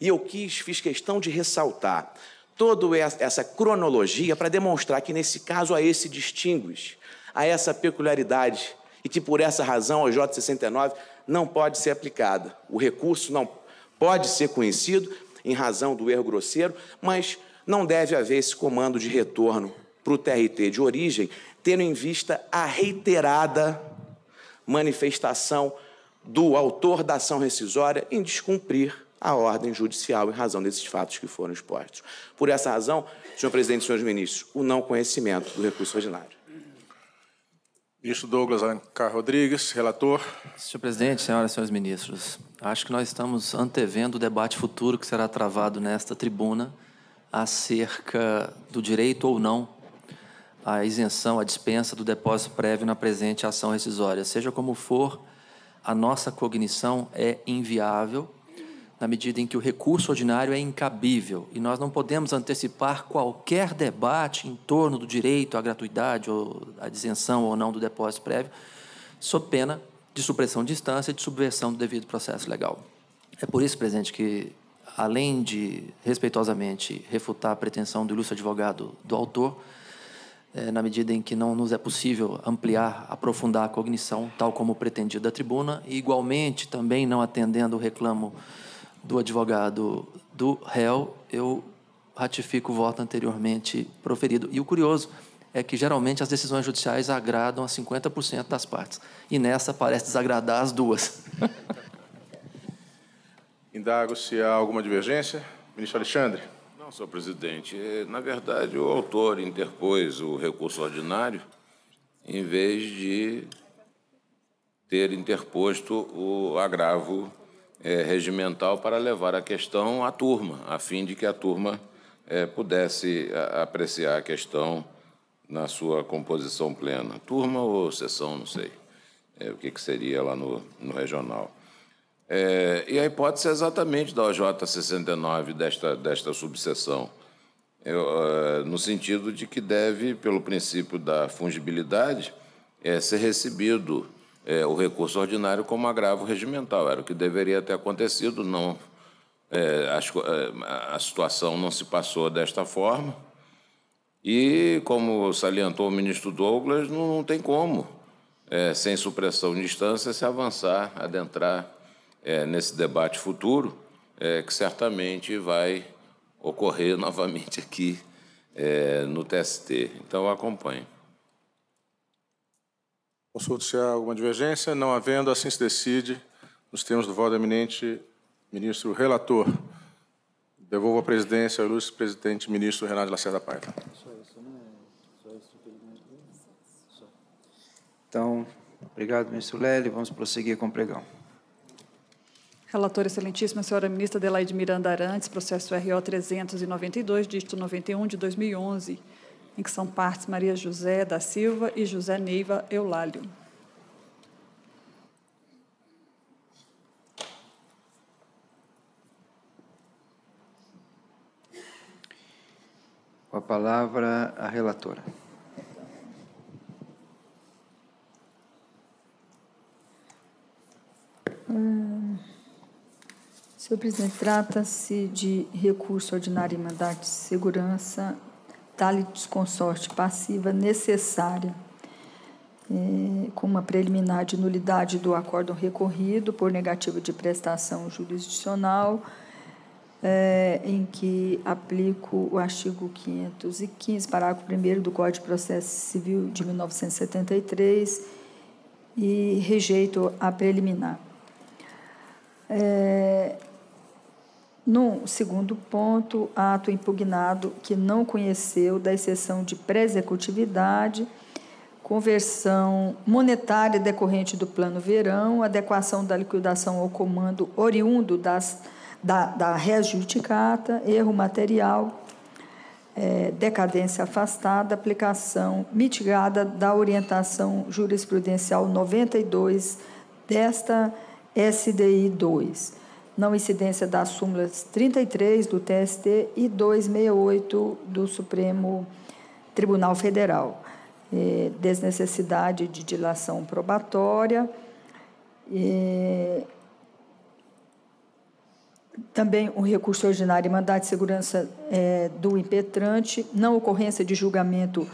N: E eu fiz questão de ressaltar toda essa cronologia para demonstrar que, nesse caso, há esse distinguish, há essa peculiaridade e que, por essa razão, a J69 não pode ser aplicada. O recurso não pode ser conhecido em razão do erro grosseiro, mas não deve haver esse comando de retorno para o TRT de origem, tendo em vista a reiterada manifestação do autor da ação rescisória em descumprir a ordem judicial em razão desses fatos que foram expostos. Por essa razão, senhor presidente e senhores ministros, o não conhecimento do recurso ordinário.
F: Ministro Douglas Alencar Rodrigues, relator.
G: Senhor presidente, senhoras e senhores ministros, acho que nós estamos antevendo o debate futuro que será travado nesta tribuna acerca do direito ou não à isenção, à dispensa do depósito prévio na presente ação rescisória. Seja como for, a nossa cognição é inviável na medida em que o recurso ordinário é incabível e nós não podemos antecipar qualquer debate em torno do direito à gratuidade ou à isenção ou não do depósito prévio, sob pena de supressão de instância e de subversão do devido processo legal. É por isso, presidente, que, além de respeitosamente refutar a pretensão do ilustre advogado do autor, na medida em que não nos é possível ampliar, aprofundar a cognição, tal como pretendido da tribuna, e, igualmente, também não atendendo o reclamo do advogado do réu, eu ratifico o voto anteriormente proferido. E o curioso é que, geralmente, as decisões judiciais agradam a 50% das partes, e nessa parece desagradar as duas.
F: Indago se há alguma divergência. Ministro Alexandre.
E: Não, senhor presidente. Na verdade, o autor interpôs o recurso ordinário em vez de ter interposto o agravo regimental para levar a questão à turma, a fim de que a turma pudesse apreciar a questão na sua composição plena. Turma ou sessão, não sei o que seria lá no regional. E a hipótese é exatamente da OJ 69 desta subseção, no sentido de que deve, pelo princípio da fungibilidade, ser recebido o recurso ordinário como agravo regimental. Era o que deveria ter acontecido, não, a situação não se passou desta forma e, como salientou o ministro Douglas, não tem como, sem supressão de instância, se avançar, adentrar nesse debate futuro, que certamente vai ocorrer novamente aqui no TST. Então, eu acompanho.
F: Consulto se há alguma divergência. Não havendo, assim se decide, nos termos do voto do eminente ministro relator. Devolvo a presidência ao ilustre presidente ministro Renato de Lacerda Paiva.
B: Então, obrigado, ministro Lely. Vamos prosseguir com o pregão.
C: Relatora excelentíssima, senhora ministra Adelaide Miranda Arantes, processo RO 392, dígito 91 de 2011, em que são partes Maria José da Silva e José Neiva Eulálio.
B: Com a palavra, a relatora.
I: Senhor presidente, trata-se de recurso ordinário em mandado de segurança da litisconsorte passiva necessária, com uma preliminar de nulidade do acórdão recorrido por negativa de prestação jurisdicional, em que aplico o artigo 515, parágrafo 1º do Código de Processo Civil de 1973 e rejeito a preliminar. No segundo ponto, ato impugnado que não conheceu da exceção de pré-executividade, conversão monetária decorrente do Plano Verão, adequação da liquidação ao comando oriundo da res judicata, erro material, decadência afastada, aplicação mitigada da orientação jurisprudencial 92 desta SDI 2. Não incidência das súmulas 33 do TST e 268 do Supremo Tribunal Federal. Desnecessidade de dilação probatória. Também o recurso ordinário e mandado de segurança do impetrante, não ocorrência de julgamento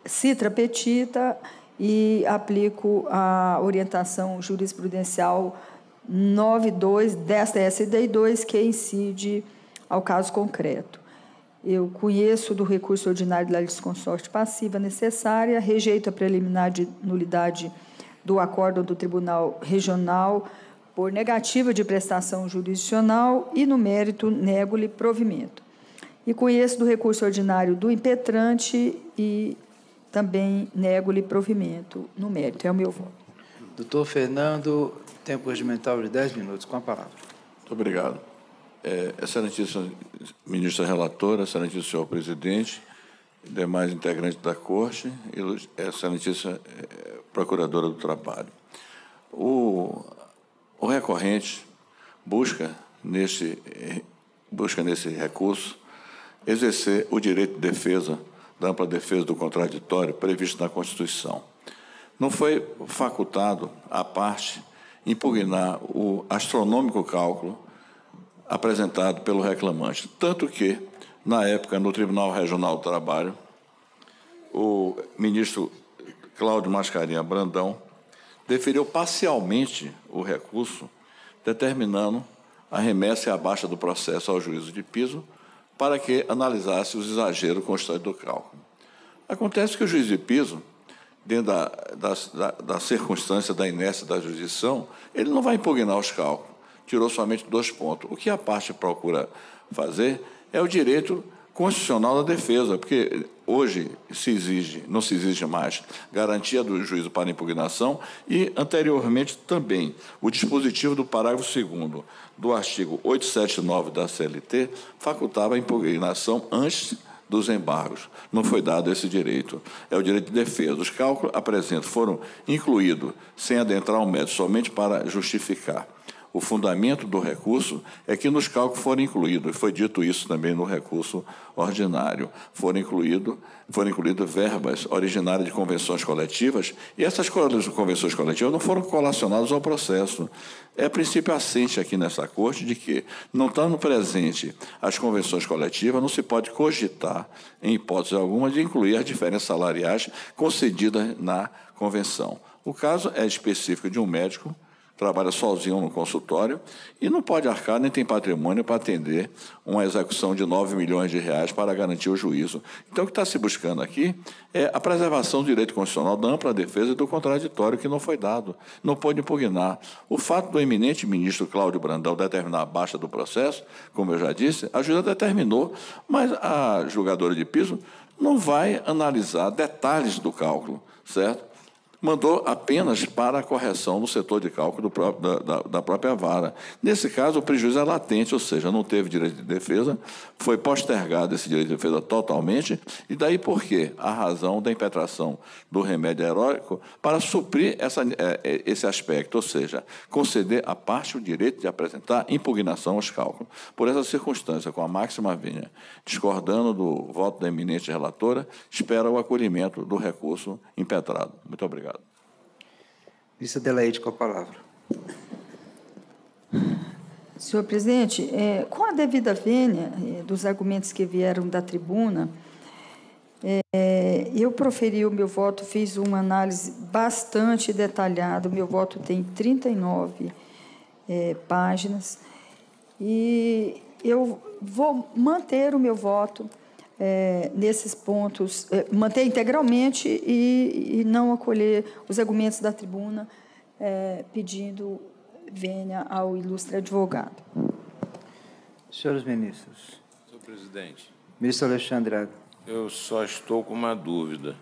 I: citra petita e aplico a orientação jurisprudencial 92 desta SDI 2, que incide ao caso concreto. Eu conheço do recurso ordinário da litisconsorte passiva necessária, rejeito a preliminar de nulidade do acórdão do Tribunal Regional por negativa de prestação jurisdicional e, no mérito, nego-lhe provimento. E conheço do recurso ordinário do impetrante e também nego-lhe provimento no mérito. É o meu voto.
B: Doutor Fernando, tempo regimental de 10 minutos. Com a palavra.
L: Muito obrigado. Excelentíssima ministra relatora, excelentíssimo senhor presidente, demais integrantes da Corte e excelentíssima procuradora do Trabalho. O recorrente busca nesse recurso exercer o direito de defesa, da ampla defesa do contraditório previsto na Constituição. Não foi facultado à parte impugnar o astronômico cálculo apresentado pelo reclamante, tanto que, na época, no Tribunal Regional do Trabalho, o ministro Cláudio Mascarenhas Brandão deferiu parcialmente o recurso, determinando a remessa e a baixa do processo ao juízo de piso para que analisasse os exageros constantes do cálculo. Acontece que o juiz de piso, dentro da circunstância da inércia da jurisdição, ele não vai impugnar os cálculos, tirou somente 2 pontos. O que a parte procura fazer é o direito constitucional da defesa, porque hoje não se exige mais garantia do juízo para impugnação e, anteriormente, também o dispositivo do parágrafo 2º do artigo 879 da CLT facultava a impugnação antes dos embargos. Não foi dado esse direito. É o direito de defesa. Os cálculos apresentados foram incluídos, sem adentrar ao mérito, somente para justificar. O fundamento do recurso é que nos cálculos foram incluídos, e foi dito isso também no recurso ordinário, foram incluídas verbas originárias de convenções coletivas, e essas convenções coletivas não foram colacionadas ao processo. É princípio assente aqui nessa Corte de que, não estando presente as convenções coletivas, não se pode cogitar, em hipótese alguma, de incluir as diferenças salariais concedidas na convenção. O caso é específico de um médico
O: trabalha sozinho no consultório e não pode arcar nem tem patrimônio para atender uma execução de 9 milhões de reais para garantir o juízo. Então, o que está se buscando aqui é a preservação do direito constitucional da ampla defesa e do contraditório que não foi dado. Não pode impugnar. O fato do eminente ministro Cláudio Brandão determinar a baixa do processo, como eu já disse, a juíza determinou, mas a julgadora de piso não vai analisar detalhes do cálculo, certo? Mandou apenas para a correção no setor de cálculo da própria vara. Nesse caso, o prejuízo é latente, ou seja, não teve direito de defesa, foi postergado esse direito de defesa totalmente, e daí por quê? A razão da impetração do remédio heróico para suprir esse aspecto, ou seja, conceder à parte o direito de apresentar impugnação aos cálculos. Por essa circunstância, com a máxima vênia, discordando do voto da eminente relatora, espera o acolhimento do recurso impetrado. Muito obrigado.
B: Ministra Adelaide, com a palavra.
I: Senhor presidente, com a devida vênia dos argumentos que vieram da tribuna, eu proferi o meu voto, fiz uma análise bastante detalhada, o meu voto tem 39 páginas, e eu vou manter o meu voto nesses pontos, manter integralmente e não acolher os argumentos da tribuna, pedindo vênia ao ilustre advogado.
B: Senhores ministros.
E: Senhor presidente.
B: Ministro Alexandre Agra.
E: Eu só estou com uma dúvida.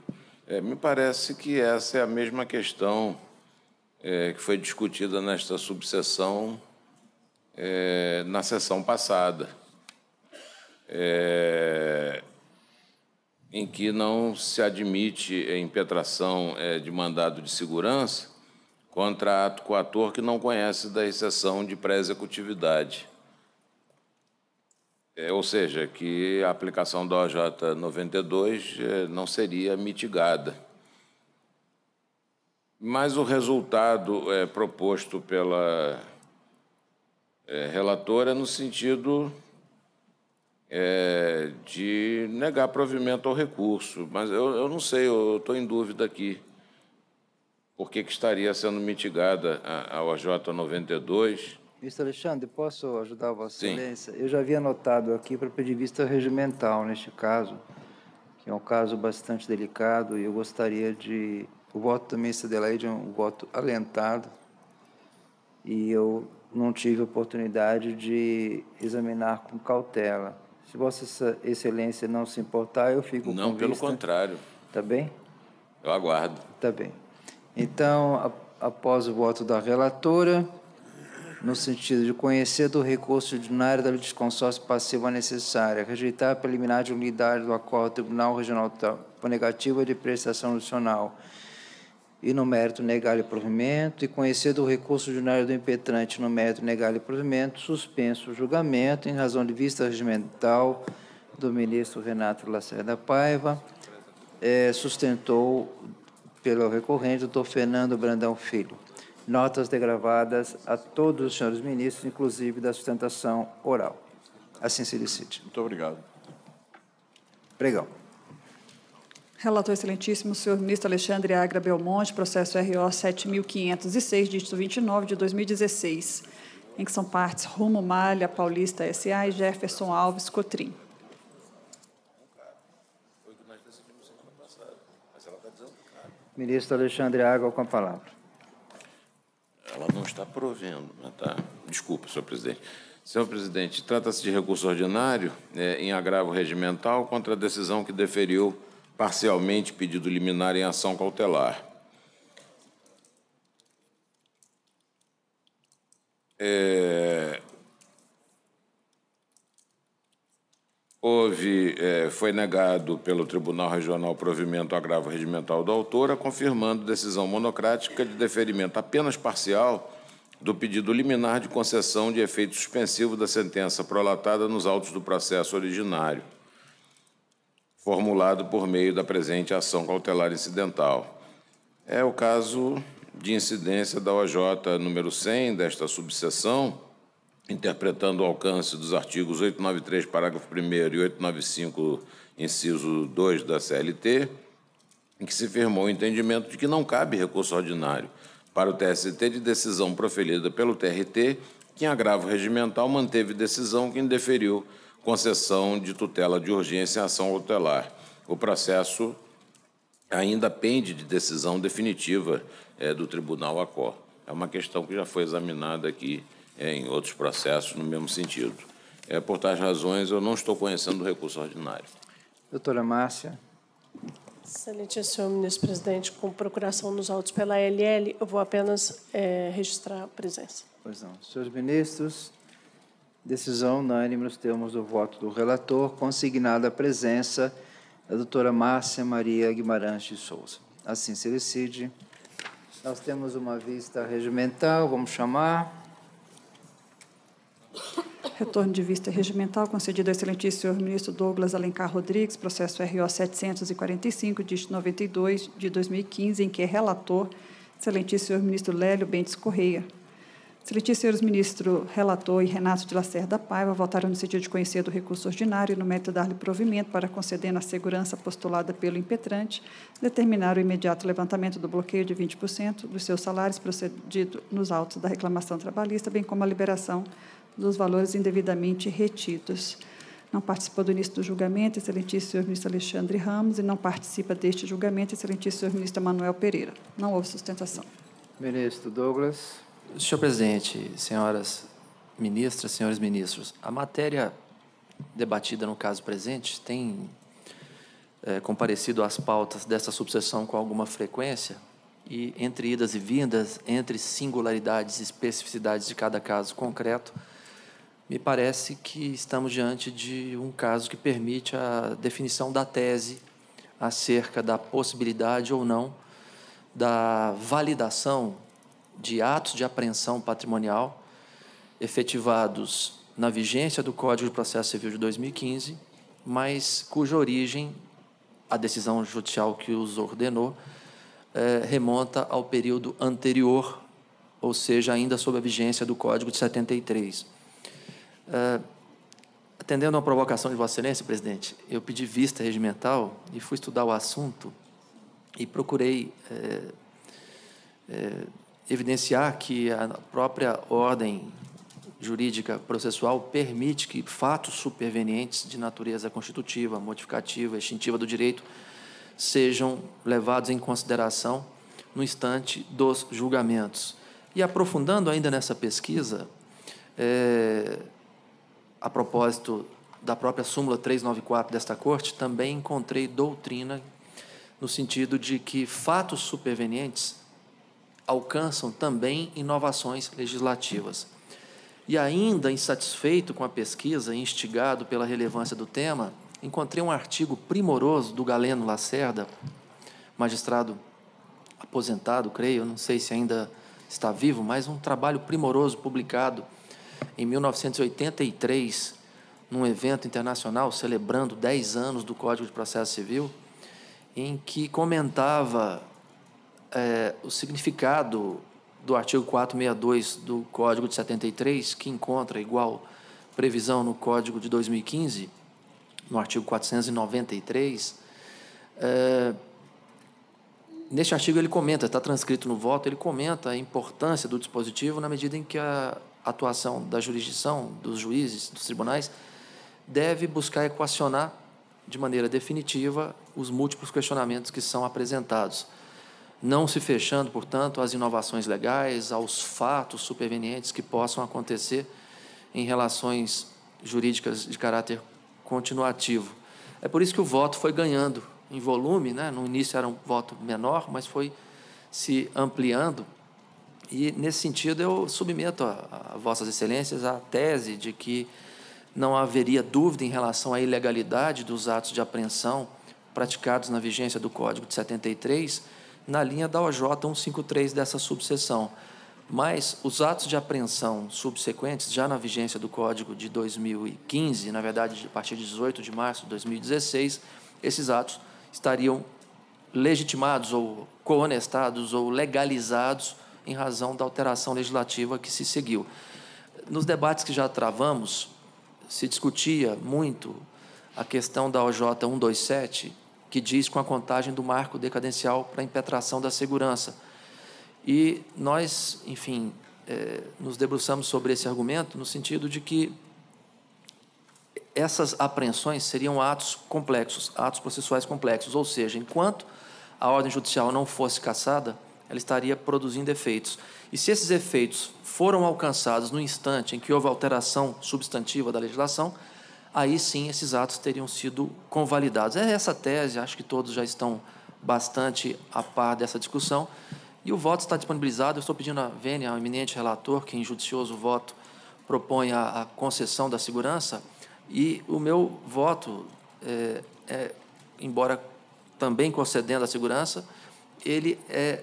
E: Me parece que essa é a mesma questão que foi discutida nesta subseção na sessão passada. Em que não se admite a impetração de mandado de segurança contra ato coator que não conhece da exceção de pré-executividade. Ou seja, que a aplicação da OJ 92 não seria mitigada. Mas o resultado proposto pela relatora no sentido de negar provimento ao recurso. Mas eu não sei, eu estou em dúvida aqui. Por que estaria sendo mitigada a OJ 92?
B: Ministro Alexandre, posso ajudar Vossa
E: Sim.
B: Excelência? Eu já havia anotado aqui para pedir vista regimental neste caso, que é um caso bastante delicado, e eu gostaria de... O voto da ministra Adelaide é um voto alentado, e eu não tive oportunidade de examinar com cautela. Se Vossa Excelência não se importar, eu fico com vista.
E: Não, pelo contrário.
B: Está bem?
E: Eu aguardo.
B: Está bem. Então, após o voto da relatora, no sentido de conhecer do recurso ordinário da litisconsórcio passiva necessária, rejeitar a preliminar de unidade do acordo do Tribunal Regional por negativa de prestação adicional e no mérito negar-lhe provimento, e conhecer do recurso ordinário do impetrante no mérito negar-lhe provimento, suspenso o julgamento em razão de vista regimental do ministro Renato Lacerda Paiva, sustentou pelo recorrente, doutor Fernando Brandão Filho. Notas degravadas a todos os senhores ministros, inclusive da sustentação oral. Assim se decide.
O: Muito obrigado.
B: Pregão.
C: Relator excelentíssimo, senhor ministro Alexandre Agra Belmonte, processo RO 7.506, dígito 29, de 2016, em que são partes Rumo Malha Paulista S.A. e Jefferson Alves Cotrim.
B: Ministro Alexandre Agra, com a palavra.
E: Ela não está provendo, mas tá. Desculpa, senhor presidente. Senhor presidente, trata-se de recurso ordinário em agravo regimental contra a decisão que deferiu parcialmente pedido liminar em ação cautelar. Foi negado pelo Tribunal Regional provimento ao agravo regimental da autora, confirmando decisão monocrática de deferimento apenas parcial do pedido liminar de concessão de efeito suspensivo da sentença prolatada nos autos do processo originário, formulado por meio da presente ação cautelar incidental. É o caso de incidência da OJ número 100 desta subseção, interpretando o alcance dos artigos 893, parágrafo 1º e 895, inciso 2 da CLT, em que se firmou o entendimento de que não cabe recurso ordinário, para o TST de decisão proferida pelo TRT, que em agravo regimental manteve decisão que indeferiu concessão de tutela de urgência em ação cautelar. O processo ainda pende de decisão definitiva do Tribunal ACOR. É uma questão que já foi examinada aqui em outros processos no mesmo sentido. Por tais razões, eu não estou conhecendo o recurso ordinário.
B: Doutora Márcia.
P: Excelentíssimo ministro presidente, com procuração nos autos pela ALL, eu vou apenas registrar a presença.
B: Pois não. Senhores ministros, decisão unânime nos termos do voto do relator, consignada a presença da doutora Márcia Maria Guimarães de Souza. Assim se decide. Nós temos uma vista regimental, vamos chamar.
C: Retorno de vista regimental concedido ao excelentíssimo senhor ministro Douglas Alencar Rodrigues, processo RO 745, dígito 92, de 2015, em que é relator excelentíssimo senhor ministro Lélio Bentes Correia. Excelentíssimos senhores ministro relator e Renato de Lacerda Paiva votaram no sentido de conhecer do recurso ordinário e no mérito dar-lhe provimento para conceder na segurança postulada pelo impetrante, determinar o imediato levantamento do bloqueio de 20% dos seus salários procedido nos autos da reclamação trabalhista, bem como a liberação dos valores indevidamente retidos. Não participou do início do julgamento, excelentíssimo senhor ministro Alexandre Ramos, e não participa deste julgamento, excelentíssimo senhor ministro Manuel Pereira. Não houve sustentação.
B: Ministro Douglas.
G: Senhor presidente, senhoras ministras, senhores ministros, a matéria debatida no caso presente tem comparecido às pautas dessa subseção com alguma frequência e, entre idas e vindas, entre singularidades e especificidades de cada caso concreto, me parece que estamos diante de um caso que permite a definição da tese acerca da possibilidade ou não da validação de atos de apreensão patrimonial efetivados na vigência do Código de Processo Civil de 2015, mas cuja origem, a decisão judicial que os ordenou, remonta ao período anterior, ou seja, ainda sob a vigência do Código de 73. Atendendo a uma provocação de Vossa Excelência, presidente, eu pedi vista regimental e fui estudar o assunto e procurei evidenciar que a própria ordem jurídica processual permite que fatos supervenientes de natureza constitutiva, modificativa, extintiva do direito sejam levados em consideração no instante dos julgamentos. E aprofundando ainda nessa pesquisa, a propósito da própria súmula 394 desta Corte, também encontrei doutrina no sentido de que fatos supervenientes alcançam também inovações legislativas. E ainda insatisfeito com a pesquisa, instigado pela relevância do tema, encontrei um artigo primoroso do Galeno Lacerda, magistrado aposentado, creio, não sei se ainda está vivo, mas um trabalho primoroso publicado em 1983, num evento internacional celebrando 10 anos do Código de Processo Civil, em que comentava o significado do artigo 462 do Código de 73, que encontra igual previsão no Código de 2015, no artigo 493. Neste artigo ele comenta, está transcrito no voto, ele comenta a importância do dispositivo na medida em que a atuação da jurisdição, dos juízes, dos tribunais, deve buscar equacionar de maneira definitiva os múltiplos questionamentos que são apresentados, não se fechando, portanto, às inovações legais, aos fatos supervenientes que possam acontecer em relações jurídicas de caráter continuativo. É por isso que o voto foi ganhando em volume, né? No início era um voto menor, mas foi se ampliando. E, nesse sentido, eu submeto a Vossas Excelências a tese de que não haveria dúvida em relação à ilegalidade dos atos de apreensão praticados na vigência do Código de 73, na linha da OJ 153 dessa subseção. Mas os atos de apreensão subsequentes, já na vigência do Código de 2015, na verdade, a partir de 18 de março de 2016, esses atos estariam legitimados ou cohonestados ou legalizados em razão da alteração legislativa que se seguiu. Nos debates que já travamos, se discutia muito a questão da OJ 127, que diz com a contagem do marco decadencial para a impetração da segurança. E nós, enfim, nos debruçamos sobre esse argumento no sentido de que essas apreensões seriam atos complexos, atos processuais complexos, ou seja, enquanto a ordem judicial não fosse cassada, ela estaria produzindo efeitos. E se esses efeitos foram alcançados no instante em que houve alteração substantiva da legislação, aí sim esses atos teriam sido convalidados. É essa tese, acho que todos já estão bastante a par dessa discussão, e o voto está disponibilizado. Eu estou pedindo à vênia, ao eminente relator, que em judicioso voto propõe a concessão da segurança, e o meu voto, embora também concedendo a segurança, ele é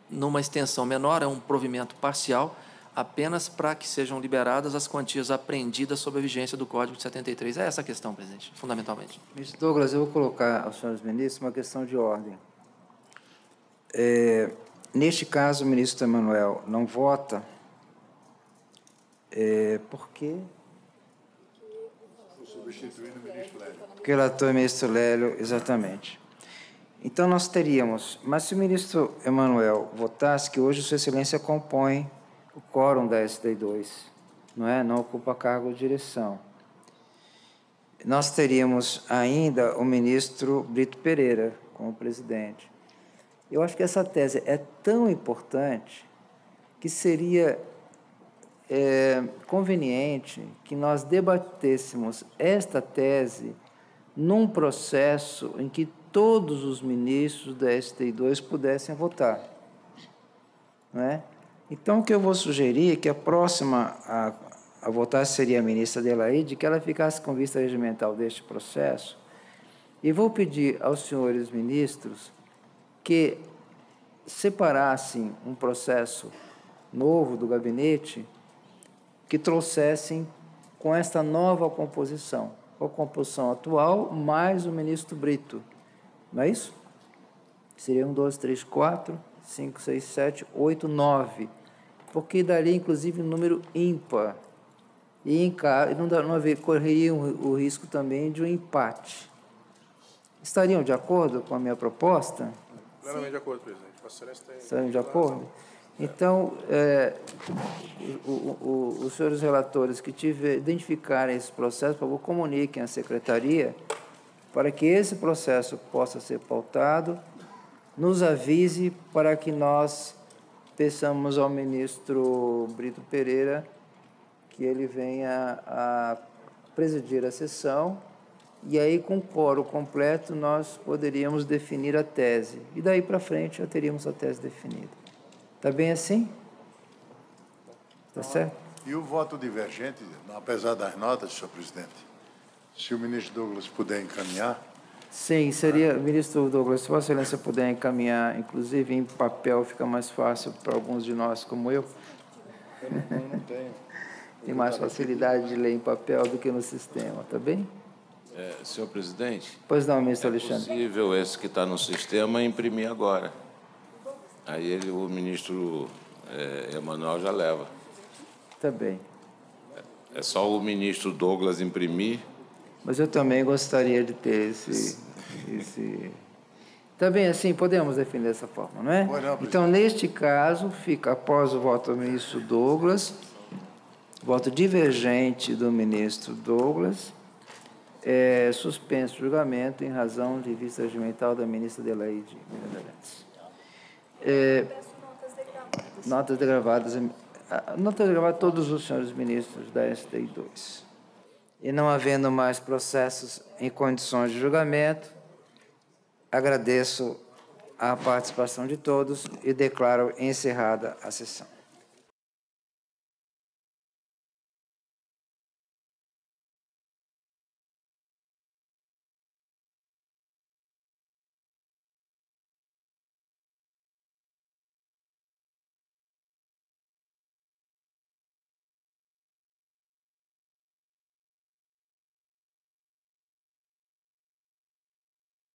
G: numa extensão menor, é um provimento parcial, apenas para que sejam liberadas as quantias apreendidas sob a vigência do Código de 73. É essa a questão, presidente, fundamentalmente.
B: Ministro Douglas, eu vou colocar aos senhores ministros uma questão de ordem. Neste caso, o ministro Emanuel não vota, por quê?
H: Substituindo o ministro Lélio.
B: Porque o relator é o ministro Lélio, exatamente. Então, nós teríamos, mas se o ministro Emanuel votasse, que hoje Sua Excelência compõe o quórum da STI2, não ocupa cargo de direção. Nós teríamos ainda o ministro Brito Pereira como presidente. Eu acho que essa tese é tão importante que seria conveniente que nós debatêssemos esta tese num processo em que todos os ministros da STI2 pudessem votar. Não é? Então, o que eu vou sugerir é que a próxima a votar seria a ministra Adelaide, que ela ficasse com vista regimental deste processo, e vou pedir aos senhores ministros que separassem um processo novo do gabinete, que trouxessem com esta nova composição, a composição atual, mais o ministro Brito. Não é isso? Seriam 2, 3, 4, 5, 6, 7, 8, 9. Porque daria, inclusive, um número ímpar. E correria o risco também de um empate. Estariam de acordo com a minha proposta?
F: Plenamente de acordo, presidente.
B: Estariam de acordo? Então, os senhores relatores que identificarem esse processo, por favor, comuniquem à secretaria para que esse processo possa ser pautado, nos avise para que nós peçamos ao ministro Brito Pereira que ele venha a presidir a sessão, e aí, com quórum completo, nós poderíamos definir a tese. E daí para frente já teríamos a tese definida. Está bem assim? Está certo?
H: E o voto divergente, apesar das notas, senhor presidente, se o ministro Douglas puder encaminhar...
B: Sim, seria, ministro Douglas, se Vossa Excelência puder encaminhar, inclusive em papel, fica mais fácil para alguns de nós, como eu.
H: Eu não tenho.
B: Tem mais facilidade de ler em papel do que no sistema, está bem?
E: Senhor presidente?
B: Pois não, ministro Alexandre.
E: É possível esse que está no sistema imprimir agora. Aí o ministro Emanuel já leva.
B: Está bem.
E: É só o ministro Douglas imprimir.
B: Mas eu também gostaria de ter esse... Está bem assim? Podemos definir dessa forma, não é? Então, neste caso, fica, após o voto do ministro Douglas, voto divergente do ministro Douglas, suspenso o julgamento em razão de vista regimental da ministra Adelaide Menezes. Notas degravadas a todos os senhores ministros da STI2. E não havendo mais processos em condições de julgamento, agradeço a participação de todos e declaro encerrada a sessão.